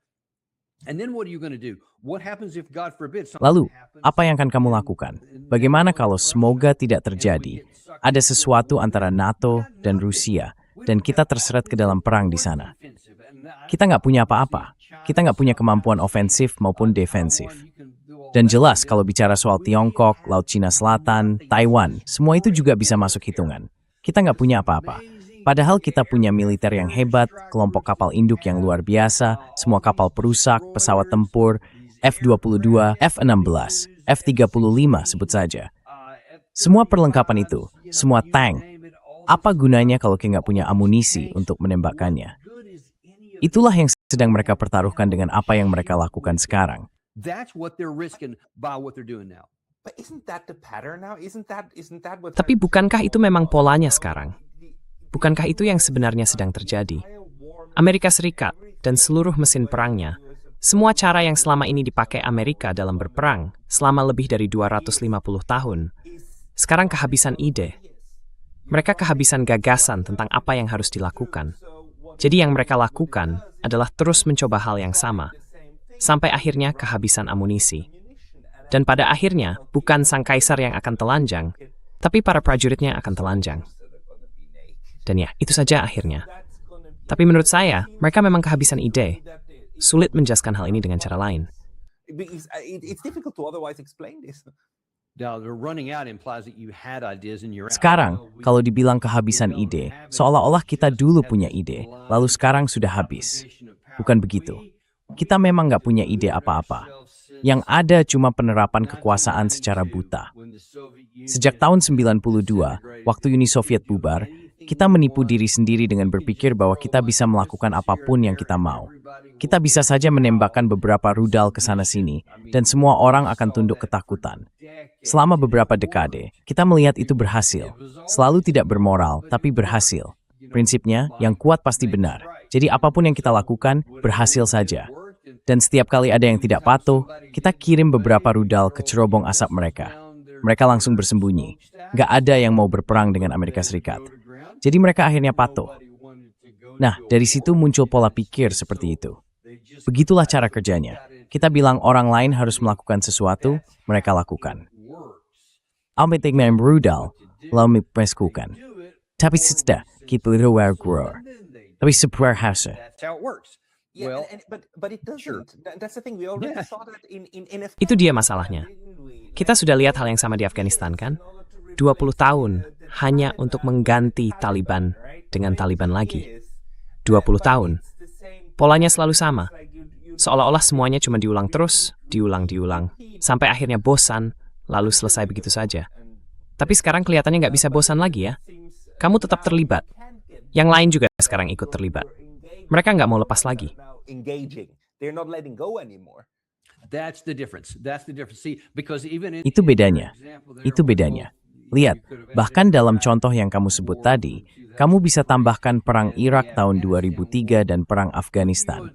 And then what are you going to do? What happens if, God forbid, something Lalu, happens? apa yang akan kamu lakukan? Bagaimana kalau semoga tidak terjadi, ada sesuatu antara NATO dan Rusia, dan kita terseret ke dalam perang di sana? Kita nggak punya apa-apa. Kita nggak punya kemampuan ofensif maupun defensif. Dan jelas kalau bicara soal Tiongkok, Laut Cina Selatan, Taiwan, semua itu juga bisa masuk hitungan. Kita nggak punya apa-apa. Padahal kita punya militer yang hebat, kelompok kapal induk yang luar biasa, semua kapal perusak, pesawat tempur, F-22, F-16, F-35 sebut saja. Semua perlengkapan itu, semua tank, apa gunanya kalau kita nggak punya amunisi untuk menembakkannya? Itulah yang sedang mereka pertaruhkan dengan apa yang mereka lakukan sekarang. That's what they're risking by what they're doing now. But isn't that the pattern now? Isn't that what? Tapi bukankah itu memang polanya sekarang? Bukankah itu yang sebenarnya sedang terjadi? Amerika Serikat dan seluruh mesin perangnya, semua cara yang selama ini dipakai Amerika dalam berperang selama lebih dari 250 tahun, sekarang kehabisan ide. Mereka kehabisan gagasan tentang apa yang harus dilakukan. Jadi yang mereka lakukan adalah terus mencoba hal yang sama, sampai akhirnya kehabisan amunisi. Dan pada akhirnya, bukan sang kaisar yang akan telanjang, tapi para prajuritnya akan telanjang. Dan ya, itu saja akhirnya. Tapi menurut saya, mereka memang kehabisan ide. Sulit menjelaskan hal ini dengan cara lain. It's difficult to otherwise explain this. Now, the running out implies that you had ideas and you're out. Sekarang, kalau dibilang kehabisan ide, seolah-olah kita dulu punya ide, lalu sekarang sudah habis. Bukan begitu. Kita memang nggak punya ide apa-apa. Yang ada cuma penerapan kekuasaan secara buta. Sejak tahun 92, waktu Uni Soviet bubar, kita menipu diri sendiri dengan berpikir bahwa kita bisa melakukan apapun yang kita mau. Kita bisa saja menembakkan beberapa rudal ke sana-sini, dan semua orang akan tunduk ketakutan. Selama beberapa dekade, kita melihat itu berhasil. Selalu tidak bermoral, tapi berhasil. Prinsipnya, yang kuat pasti benar. Jadi apapun yang kita lakukan, berhasil saja. Dan setiap kali ada yang tidak patuh, kita kirim beberapa rudal ke cerobong asap mereka. Mereka langsung bersembunyi. Nggak ada yang mau berperang dengan Amerika Serikat. Jadi mereka akhirnya patuh. Nah, dari situ muncul pola pikir seperti itu. Begitulah cara kerjanya. Kita bilang orang lain harus melakukan sesuatu, mereka lakukan. Almetik mem rudal, lalu mempeskukan. Tapi sudah, kita luar gurur. Tapi sebuah hasil. That's how it works. Yeah, Well, but it doesn't. sure. That's the thing. We already Yeah. saw that in Itu dia masalahnya. Kita sudah lihat hal yang sama di Afghanistan kan? 20 tahun, hanya untuk mengganti Taliban dengan Taliban lagi. 20 tahun. Polanya selalu sama. Seolah-olah semuanya cuma diulang terus, diulang, sampai akhirnya bosan, lalu selesai begitu saja. Tapi sekarang kelihatannya nggak bisa bosan lagi ya. Kamu tetap terlibat. Yang lain juga sekarang ikut terlibat. Mereka nggak mau lepas lagi. That's the difference. See, because even Itu bedanya. Itu bedanya. Lihat, bahkan dalam contoh yang kamu sebut tadi, kamu bisa tambahkan perang Irak tahun 2003 dan perang Afghanistan.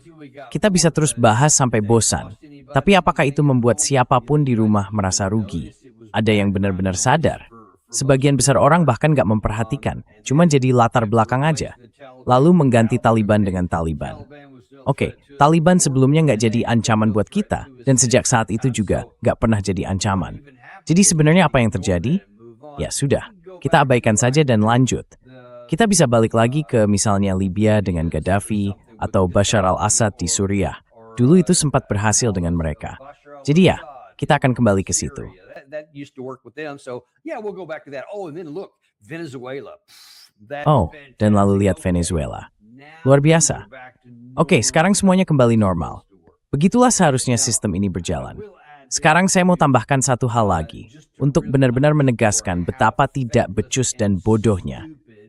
Kita bisa terus bahas sampai bosan. Tapi apakah itu membuat siapapun di rumah merasa rugi? Ada yang benar-benar sadar. Sebagian besar orang bahkan nggak memperhatikan, cuma jadi latar belakang aja. Lalu mengganti Taliban dengan Taliban. Oke, Taliban sebelumnya nggak jadi ancaman buat kita, dan sejak saat itu juga nggak pernah jadi ancaman. Jadi sebenarnya apa yang terjadi? Ya sudah, kita abaikan saja dan lanjut. Kita bisa balik lagi ke misalnya Libya dengan Gaddafi atau Bashar al-Assad di Suriah. Dulu itu sempat berhasil dengan mereka. Jadi ya, kita akan kembali ke situ. that used to work with them. So yeah, we'll go back to that. Oh, and then look, Venezuela. Oh, dan lalu lihat Venezuela. Luar biasa. Oke, sekarang semuanya kembali normal. Begitulah seharusnya sistem ini berjalan. Sekarang saya mau tambahkan satu hal lagi, untuk benar-benar menegaskan betapa tidak becus dan bodohnya.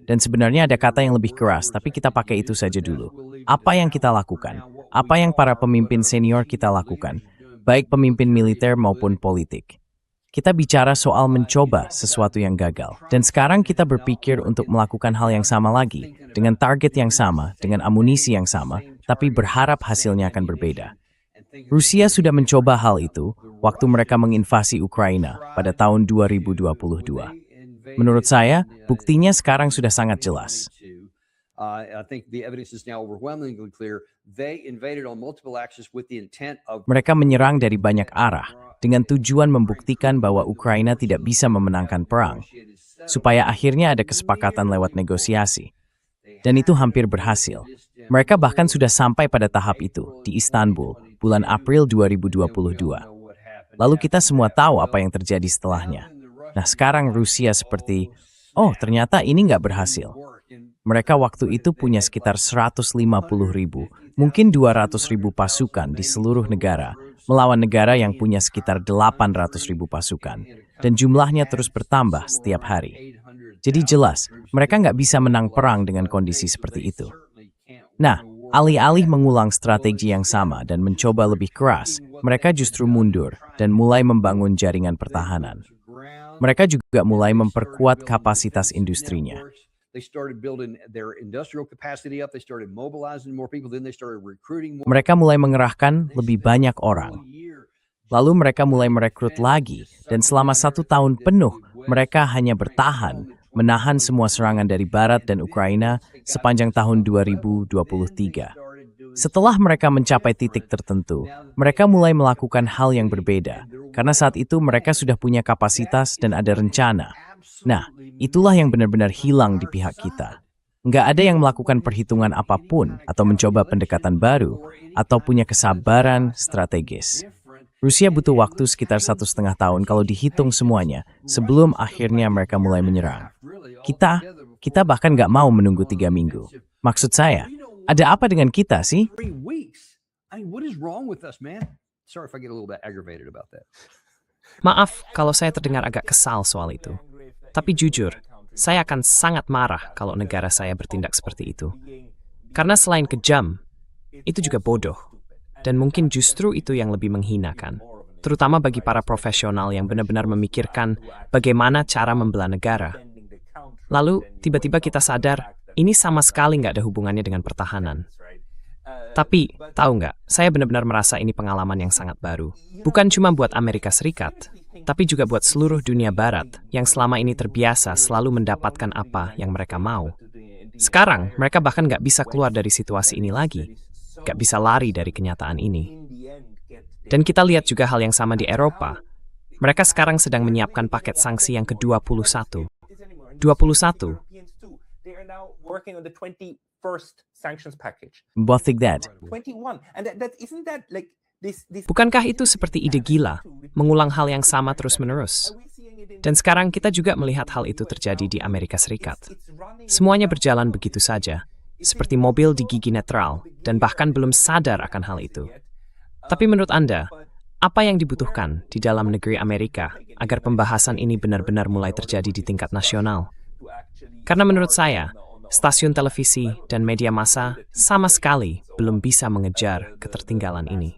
Dan sebenarnya ada kata yang lebih keras, tapi kita pakai itu saja dulu. Apa yang kita lakukan? Apa yang para pemimpin senior kita lakukan? Baik pemimpin militer maupun politik. Kita bicara soal mencoba sesuatu yang gagal. Dan sekarang kita berpikir untuk melakukan hal yang sama lagi, dengan target yang sama, dengan amunisi yang sama, tapi berharap hasilnya akan berbeda. Rusia sudah mencoba hal itu waktu mereka menginvasi Ukraina pada tahun 2022. Menurut saya, buktinya sekarang sudah sangat jelas. Mereka menyerang dari banyak arah dengan tujuan membuktikan bahwa Ukraina tidak bisa memenangkan perang, supaya akhirnya ada kesepakatan lewat negosiasi. Dan itu hampir berhasil. Mereka bahkan sudah sampai pada tahap itu di Istanbul, bulan April 2022. Lalu kita semua tahu apa yang terjadi setelahnya. Nah sekarang Rusia seperti, oh ternyata ini nggak berhasil. Mereka waktu itu punya sekitar 150.000, mungkin 200.000 pasukan di seluruh negara, melawan negara yang punya sekitar 800.000 pasukan. Dan jumlahnya terus bertambah setiap hari. Jadi jelas, mereka nggak bisa menang perang dengan kondisi seperti itu. Nah, alih-alih mengulang strategi yang sama dan mencoba lebih keras, mereka justru mundur dan mulai membangun jaringan pertahanan. Mereka juga mulai memperkuat kapasitas industrinya. Mereka mulai mengerahkan lebih banyak orang. Lalu mereka mulai merekrut lagi, dan selama 1 tahun penuh, mereka hanya bertahan, menahan semua serangan dari Barat dan Ukraina sepanjang tahun 2023. Setelah mereka mencapai titik tertentu, mereka mulai melakukan hal yang berbeda, karena saat itu mereka sudah punya kapasitas dan ada rencana. Nah, itulah yang benar-benar hilang di pihak kita. Nggak ada yang melakukan perhitungan apapun atau mencoba pendekatan baru, atau punya kesabaran strategis. Rusia butuh waktu sekitar 1,5 tahun kalau dihitung semuanya, sebelum akhirnya mereka mulai menyerang. Kita bahkan nggak mau menunggu 3 minggu. Maksud saya, ada apa dengan kita sih? Maaf kalau saya terdengar agak kesal soal itu. Tapi jujur, saya akan sangat marah kalau negara saya bertindak seperti itu. Karena selain kejam, itu juga bodoh. Dan mungkin justru itu yang lebih menghinakan. Terutama bagi para profesional yang benar-benar memikirkan bagaimana cara membela negara. Lalu, tiba-tiba kita sadar, ini sama sekali nggak ada hubungannya dengan pertahanan. Tapi, tahu nggak, saya benar-benar merasa ini pengalaman yang sangat baru. Bukan cuma buat Amerika Serikat, tapi juga buat seluruh dunia barat yang selama ini terbiasa selalu mendapatkan apa yang mereka mau. Sekarang, mereka bahkan nggak bisa keluar dari situasi ini lagi. Nggak bisa lari dari kenyataan ini. Dan kita lihat juga hal yang sama di Eropa. Mereka sekarang sedang menyiapkan paket sanksi yang ke-21. 21. Both that. Bukankah itu seperti ide gila, mengulang hal yang sama terus-menerus? Dan sekarang kita juga melihat hal itu terjadi di Amerika Serikat. Semuanya berjalan begitu saja, seperti mobil di gigi netral, dan bahkan belum sadar akan hal itu. Tapi menurut Anda, apa yang dibutuhkan di dalam negeri Amerika agar pembahasan ini benar-benar mulai terjadi di tingkat nasional? Karena menurut saya, stasiun televisi dan media massa sama sekali belum bisa mengejar ketertinggalan ini.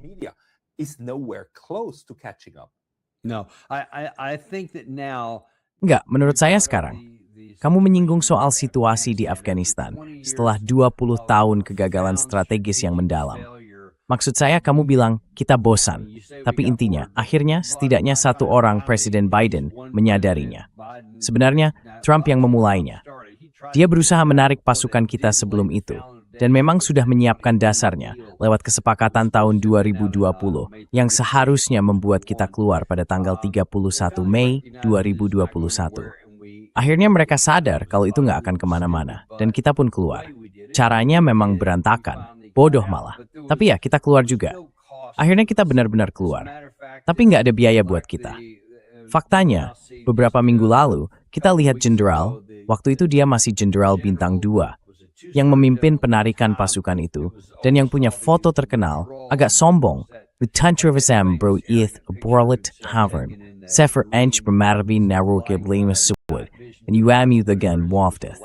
No, I think that now. Enggak, menurut saya sekarang. Kamu menyinggung soal situasi di Afghanistan setelah 20 tahun kegagalan strategis yang mendalam. Maksud saya kamu bilang kita bosan, tapi intinya akhirnya setidaknya satu orang Presiden Biden menyadarinya. Sebenarnya Trump yang memulainya. Dia berusaha menarik pasukan kita sebelum itu, dan memang sudah menyiapkan dasarnya lewat kesepakatan tahun 2020 yang seharusnya membuat kita keluar pada tanggal 31 Mei 2021. Akhirnya mereka sadar kalau itu nggak akan kemana-mana, dan kita pun keluar. Caranya memang berantakan, bodoh malah. Tapi ya, kita keluar juga. Akhirnya kita benar-benar keluar. Tapi nggak ada biaya buat kita. Faktanya, beberapa minggu lalu, kita lihat jenderal, waktu itu dia masih jenderal bintang 2, yang memimpin penarikan pasukan itu, dan yang punya foto terkenal, agak sombong, Lieutenant Travisam bro ith borlet havern, sefer ench bermarvi narroke blame subwood, and you am you the gun wafteth.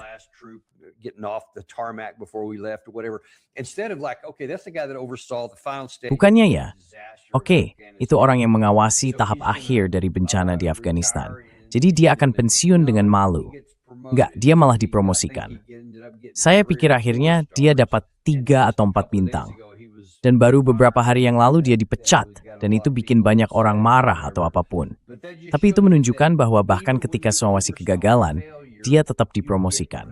Getting off the tarmac before we left or whatever. Instead of like, okay, that's the guy that oversaw the final stage. Bukannya ya? Oke, itu orang yang mengawasi tahap akhir dari bencana di Afghanistan. Jadi dia akan pensiun dengan malu. Enggak, dia malah dipromosikan. Saya pikir akhirnya dia dapat 3 atau 4 bintang. Dan baru beberapa hari yang lalu dia dipecat, dan itu bikin banyak orang marah atau apapun. Tapi itu menunjukkan bahwa bahkan ketika semua masih kegagalan, dia tetap dipromosikan.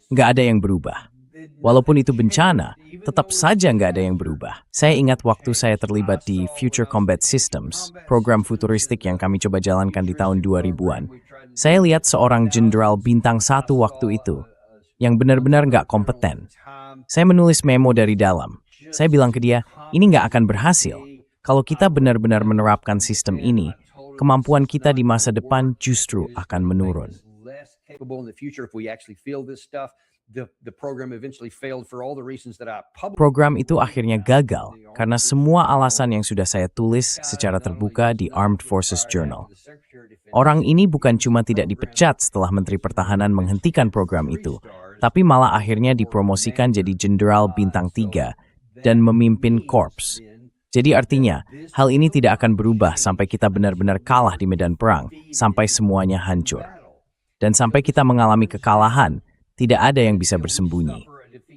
Nggak ada yang berubah. Walaupun itu bencana, tetap saja nggak ada yang berubah. Saya ingat waktu saya terlibat di Future Combat Systems, program futuristik yang kami coba jalankan di tahun 2000-an. Saya lihat seorang jenderal bintang 1 waktu itu, yang benar-benar nggak kompeten. Saya menulis memo dari dalam. Saya bilang ke dia, ini nggak akan berhasil. Kalau kita benar-benar menerapkan sistem ini, kemampuan kita di masa depan justru akan menurun. Program itu akhirnya gagal karena semua alasan yang sudah saya tulis secara terbuka di Armed Forces Journal. Orang ini bukan cuma tidak dipecat setelah Menteri Pertahanan menghentikan program itu, tapi malah akhirnya dipromosikan jadi jenderal bintang 3 dan memimpin korps. Jadi artinya, hal ini tidak akan berubah sampai kita benar-benar kalah di medan perang, sampai semuanya hancur. Dan sampai kita mengalami kekalahan, tidak ada yang bisa bersembunyi.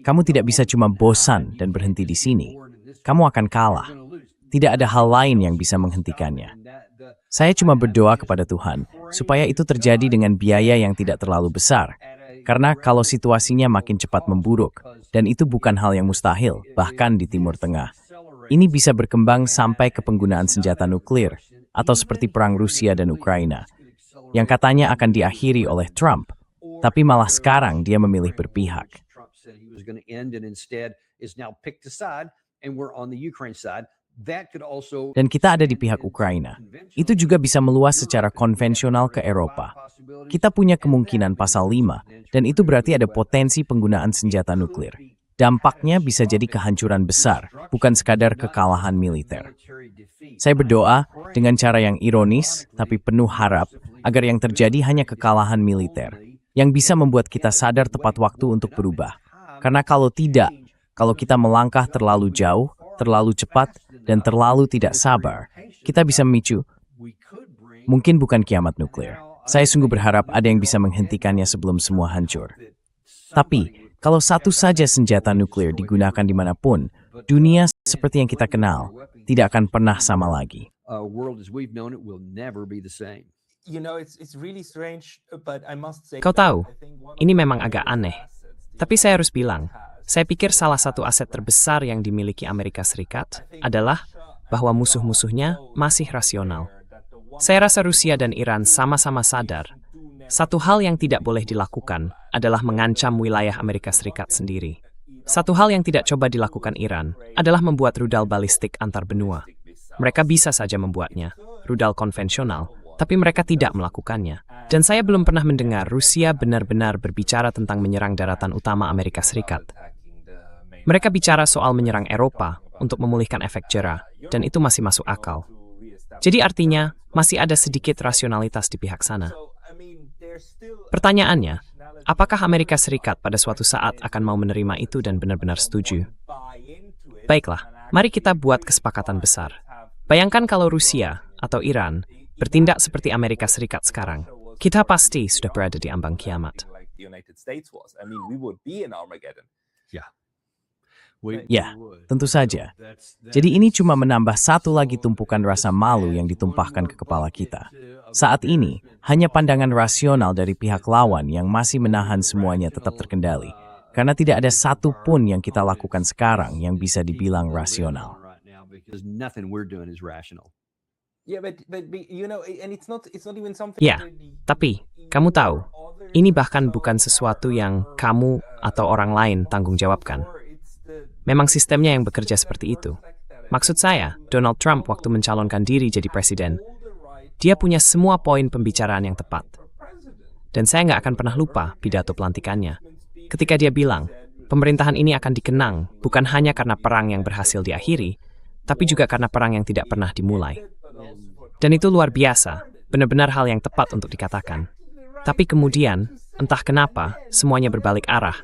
Kamu tidak bisa cuma bosan dan berhenti di sini. Kamu akan kalah. Tidak ada hal lain yang bisa menghentikannya. Saya cuma berdoa kepada Tuhan, supaya itu terjadi dengan biaya yang tidak terlalu besar. Karena kalau situasinya makin cepat memburuk, dan itu bukan hal yang mustahil, bahkan di Timur Tengah, ini bisa berkembang sampai ke penggunaan senjata nuklir, atau seperti perang Rusia dan Ukraina, yang katanya akan diakhiri oleh Trump, tapi malah sekarang dia memilih berpihak. Dan kita ada di pihak Ukraina. Itu juga bisa meluas secara konvensional ke Eropa. Kita punya kemungkinan pasal 5, dan itu berarti ada potensi penggunaan senjata nuklir. Dampaknya bisa jadi kehancuran besar, bukan sekadar kekalahan militer. Saya berdoa dengan cara yang ironis, tapi penuh harap, agar yang terjadi hanya kekalahan militer, yang bisa membuat kita sadar tepat waktu untuk berubah. Karena kalau tidak, kalau kita melangkah terlalu jauh, terlalu cepat, dan terlalu tidak sabar, kita bisa memicu, mungkin bukan kiamat nuklir. Saya sungguh berharap ada yang bisa menghentikannya sebelum semua hancur. Tapi, kalau satu saja senjata nuklir digunakan dimanapun, dunia seperti yang kita kenal tidak akan pernah sama lagi. Kau tahu, ini memang agak aneh. Tapi saya harus bilang, saya pikir salah satu aset terbesar yang dimiliki Amerika Serikat adalah bahwa musuh-musuhnya masih rasional. Saya rasa Rusia dan Iran sama-sama sadar. Satu hal yang tidak boleh dilakukan adalah mengancam wilayah Amerika Serikat sendiri. Satu hal yang tidak coba dilakukan Iran adalah membuat rudal balistik antar benua. Mereka bisa saja membuatnya, rudal konvensional, tapi mereka tidak melakukannya. Dan saya belum pernah mendengar Rusia benar-benar berbicara tentang menyerang daratan utama Amerika Serikat. Mereka bicara soal menyerang Eropa untuk memulihkan efek jera, dan itu masih masuk akal. Jadi artinya, masih ada sedikit rasionalitas di pihak sana. Pertanyaannya, apakah Amerika Serikat pada suatu saat akan mau menerima itu dan benar-benar setuju? Baiklah, mari kita buat kesepakatan besar. Bayangkan kalau Rusia atau Iran bertindak seperti Amerika Serikat sekarang. Kita pasti sudah berada di ambang kiamat. Ya, tentu saja. Jadi ini cuma menambah satu lagi tumpukan rasa malu yang ditumpahkan ke kepala kita. Saat ini, hanya pandangan rasional dari pihak lawan yang masih menahan semuanya tetap terkendali. Karena tidak ada satu pun yang kita lakukan sekarang yang bisa dibilang rasional. Ya, tapi kamu tahu, ini bahkan bukan sesuatu yang kamu atau orang lain tanggung jawabkan. Memang sistemnya yang bekerja seperti itu. Maksud saya, Donald Trump waktu mencalonkan diri jadi presiden, dia punya semua poin pembicaraan yang tepat. Dan saya nggak akan pernah lupa pidato pelantikannya. Ketika dia bilang, pemerintahan ini akan dikenang bukan hanya karena perang yang berhasil diakhiri, tapi juga karena perang yang tidak pernah dimulai. Dan itu luar biasa, benar-benar hal yang tepat untuk dikatakan. Tapi kemudian, entah kenapa, semuanya berbalik arah.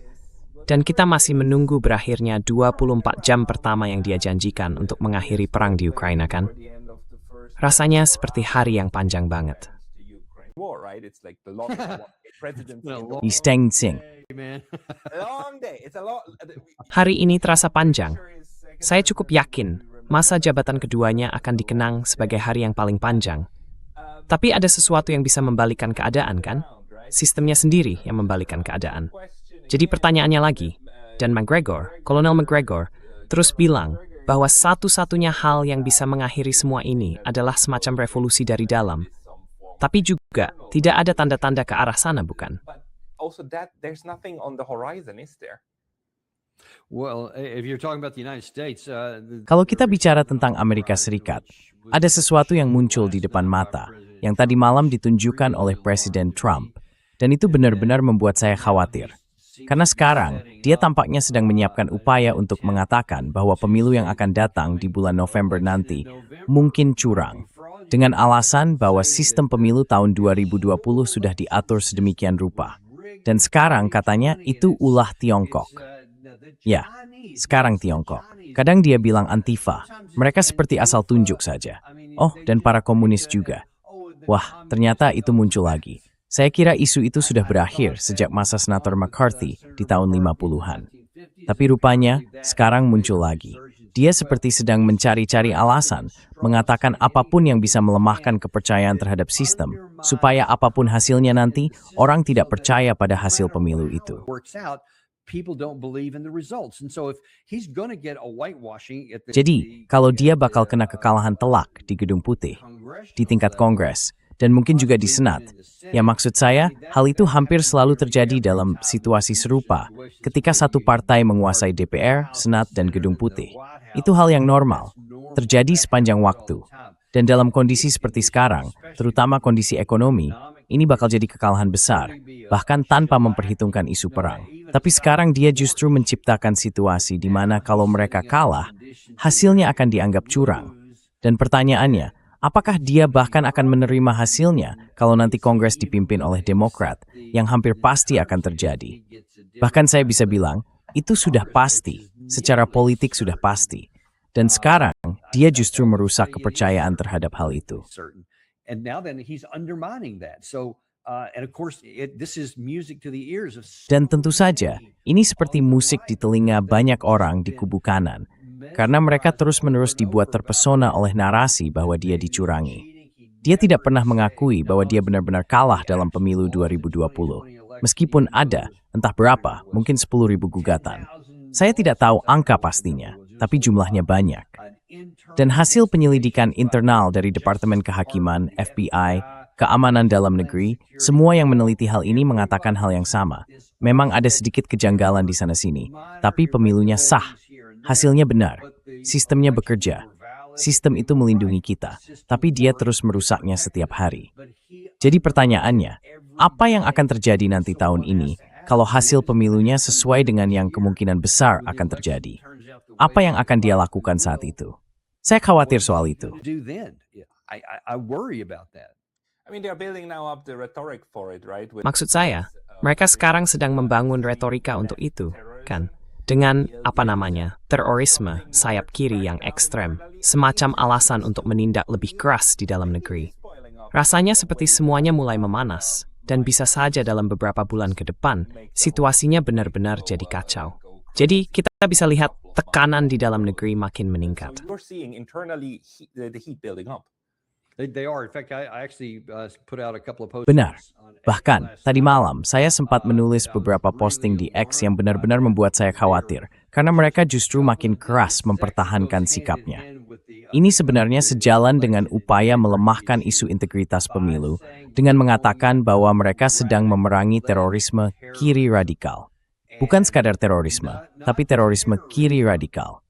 Dan kita masih menunggu berakhirnya 24 jam pertama yang dia janjikan untuk mengakhiri perang di Ukraina, kan? Rasanya seperti hari yang panjang banget. Isteng Sing. Hari ini terasa panjang. Saya cukup yakin masa jabatan keduanya akan dikenang sebagai hari yang paling panjang. Tapi ada sesuatu yang bisa membalikan keadaan, kan? Sistemnya sendiri yang membalikan keadaan. Jadi pertanyaannya lagi, dan Kolonel McGregor, terus bilang bahwa satu-satunya hal yang bisa mengakhiri semua ini adalah semacam revolusi dari dalam. Tapi juga tidak ada tanda-tanda ke arah sana, bukan? Kalau kita bicara tentang Amerika Serikat, ada sesuatu yang muncul di depan mata, yang tadi malam ditunjukkan oleh Presiden Trump, dan itu benar-benar membuat saya khawatir. Karena sekarang, dia tampaknya sedang menyiapkan upaya untuk mengatakan bahwa pemilu yang akan datang di bulan November nanti mungkin curang, dengan alasan bahwa sistem pemilu tahun 2020 sudah diatur sedemikian rupa. Dan sekarang katanya itu ulah Tiongkok. Ya, sekarang Tiongkok. Kadang dia bilang Antifa, mereka seperti asal tunjuk saja. Oh, dan para komunis juga. Wah, ternyata itu muncul lagi. Saya kira isu itu sudah berakhir sejak masa Senator McCarthy di tahun 50-an. Tapi rupanya, sekarang muncul lagi. Dia seperti sedang mencari-cari alasan, mengatakan apapun yang bisa melemahkan kepercayaan terhadap sistem, supaya apapun hasilnya nanti, orang tidak percaya pada hasil pemilu itu. Jadi, kalau dia bakal kena kekalahan telak di Gedung Putih, di tingkat Kongres, dan mungkin juga di Senat. Ya maksud saya, hal itu hampir selalu terjadi dalam situasi serupa ketika satu partai menguasai DPR, Senat, dan Gedung Putih. Itu hal yang normal, terjadi sepanjang waktu. Dan dalam kondisi seperti sekarang, terutama kondisi ekonomi, ini bakal jadi kekalahan besar, bahkan tanpa memperhitungkan isu perang. Tapi sekarang dia justru menciptakan situasi di mana kalau mereka kalah, hasilnya akan dianggap curang. Dan pertanyaannya, apakah dia bahkan akan menerima hasilnya kalau nanti Kongres dipimpin oleh Demokrat, yang hampir pasti akan terjadi? Bahkan saya bisa bilang, itu sudah pasti, secara politik sudah pasti. Dan sekarang, dia justru merusak kepercayaan terhadap hal itu. Dan tentu saja, ini seperti musik di telinga banyak orang di kubu kanan. Karena mereka terus-menerus dibuat terpesona oleh narasi bahwa dia dicurangi. Dia tidak pernah mengakui bahwa dia benar-benar kalah dalam pemilu 2020. Meskipun ada, entah berapa, mungkin 10.000 gugatan. Saya tidak tahu angka pastinya, tapi jumlahnya banyak. Dan hasil penyelidikan internal dari Departemen Kehakiman, FBI, Keamanan Dalam Negeri, semua yang meneliti hal ini mengatakan hal yang sama. Memang ada sedikit kejanggalan di sana-sini, tapi pemilunya sah. Hasilnya benar, sistemnya bekerja. sistem itu melindungi kita, tapi dia terus merusaknya setiap hari. Jadi pertanyaannya, apa yang akan terjadi nanti tahun ini kalau hasil pemilunya sesuai dengan yang kemungkinan besar akan terjadi? Apa yang akan dia lakukan saat itu? Saya khawatir soal itu. Do then? I worry about that. I mean, they are building now up the rhetoric for it, right? Maksud saya, mereka sekarang sedang membangun retorika untuk itu, kan? Dengan, terorisme sayap kiri yang ekstrem, semacam alasan untuk menindak lebih keras di dalam negeri. Rasanya seperti semuanya mulai memanas, dan bisa saja dalam beberapa bulan ke depan, situasinya benar-benar jadi kacau. Jadi, kita bisa lihat tekanan di dalam negeri makin meningkat. You're seeing internally the heat building up. They are. In fact, I actually put out a couple of posts. Benar. Bahkan, tadi malam saya sempat menulis beberapa posting di X yang benar-benar membuat saya khawatir, karena mereka justru makin keras mempertahankan sikapnya. Ini sebenarnya sejalan dengan upaya melemahkan isu integritas pemilu, dengan mengatakan bahwa mereka sedang memerangi terorisme kiri radikal. Bukan sekadar terorisme, tapi terorisme kiri radikal.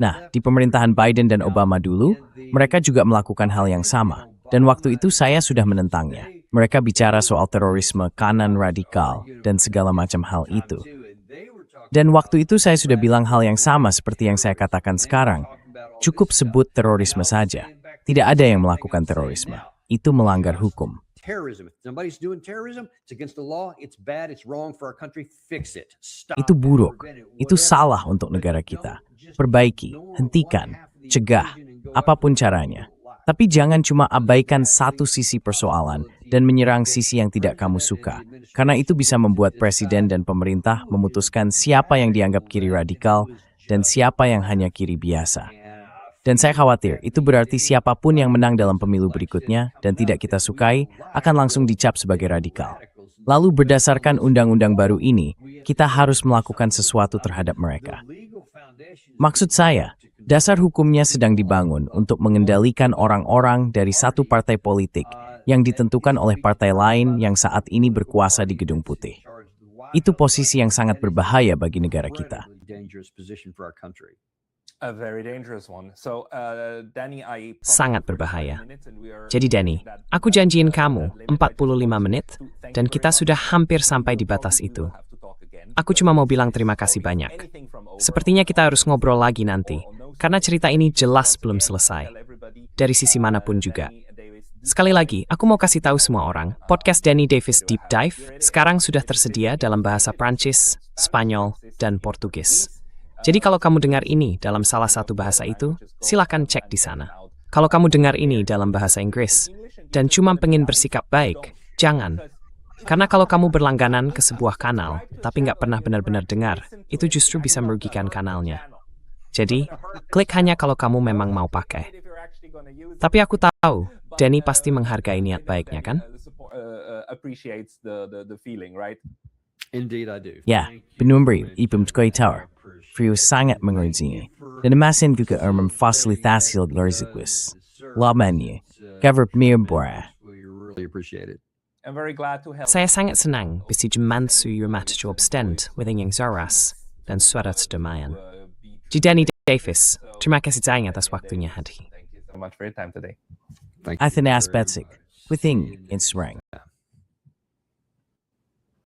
Nah, di pemerintahan Biden dan Obama dulu, mereka juga melakukan hal yang sama. Dan waktu itu saya sudah menentangnya. Mereka bicara soal terorisme kanan radikal dan segala macam hal itu. Dan waktu itu saya sudah bilang hal yang sama seperti yang saya katakan sekarang. Cukup sebut terorisme saja. Tidak ada yang melakukan terorisme. Itu melanggar hukum. Terrorism. If somebody's doing terrorism, it's against the law, it's bad, it's wrong for our country, fix it. Stop. Itu buruk. Itu salah untuk negara kita. Perbaiki, hentikan, cegah, apapun caranya. Tapi jangan cuma abaikan satu sisi persoalan dan menyerang sisi yang tidak kamu suka. Karena itu bisa membuat presiden dan pemerintah memutuskan siapa yang dianggap kiri radikal dan siapa yang hanya kiri biasa. Dan saya khawatir, itu berarti siapapun yang menang dalam pemilu berikutnya dan tidak kita sukai akan langsung dicap sebagai radikal. Lalu berdasarkan undang-undang baru ini, kita harus melakukan sesuatu terhadap mereka. Maksud saya, dasar hukumnya sedang dibangun untuk mengendalikan orang-orang dari satu partai politik yang ditentukan oleh partai lain yang saat ini berkuasa di Gedung Putih. Itu posisi yang sangat berbahaya bagi negara kita. A very dangerous one. So, Danny, Sangat berbahaya. Jadi Danny, aku janjiin kamu 45 menit dan kita sudah hampir sampai di batas itu. Aku cuma mau bilang terima kasih banyak. Sepertinya kita harus ngobrol lagi nanti, karena cerita ini jelas belum selesai. Dari sisi manapun juga. Sekali lagi, aku mau kasih tahu semua orang, podcast Danny Davis Deep Dive sekarang sudah tersedia dalam bahasa Prancis, Spanyol, dan Portugis. Jadi kalau kamu dengar ini dalam salah satu bahasa itu, silakan cek di sana. Kalau kamu dengar ini dalam bahasa Inggris, dan cuma pengen bersikap baik, jangan. Karena kalau kamu berlangganan ke sebuah kanal, tapi nggak pernah benar-benar dengar, itu justru bisa merugikan kanalnya. Jadi, klik hanya kalau kamu memang mau pakai. Tapi aku tahu, Danny pasti menghargai niat baiknya, kan? Appreciates the feeling, right? Indeed, I do. Ya, penumbre ibum tkoitar. Frio sangat mengertinya. Dan emasin juga memfasilitasi logistik. Lamanya, cover mirbora. We really appreciate it. I'm very glad to help. Saya sangat senang bisa memansu rumah job stand with yang zoras dan suara sedemikian. Ji Danny Davis, terima kasih banyak atas waktunya hari. Thank you so much for your time today. Thank you Athenas very Betsik, much. within in Srang.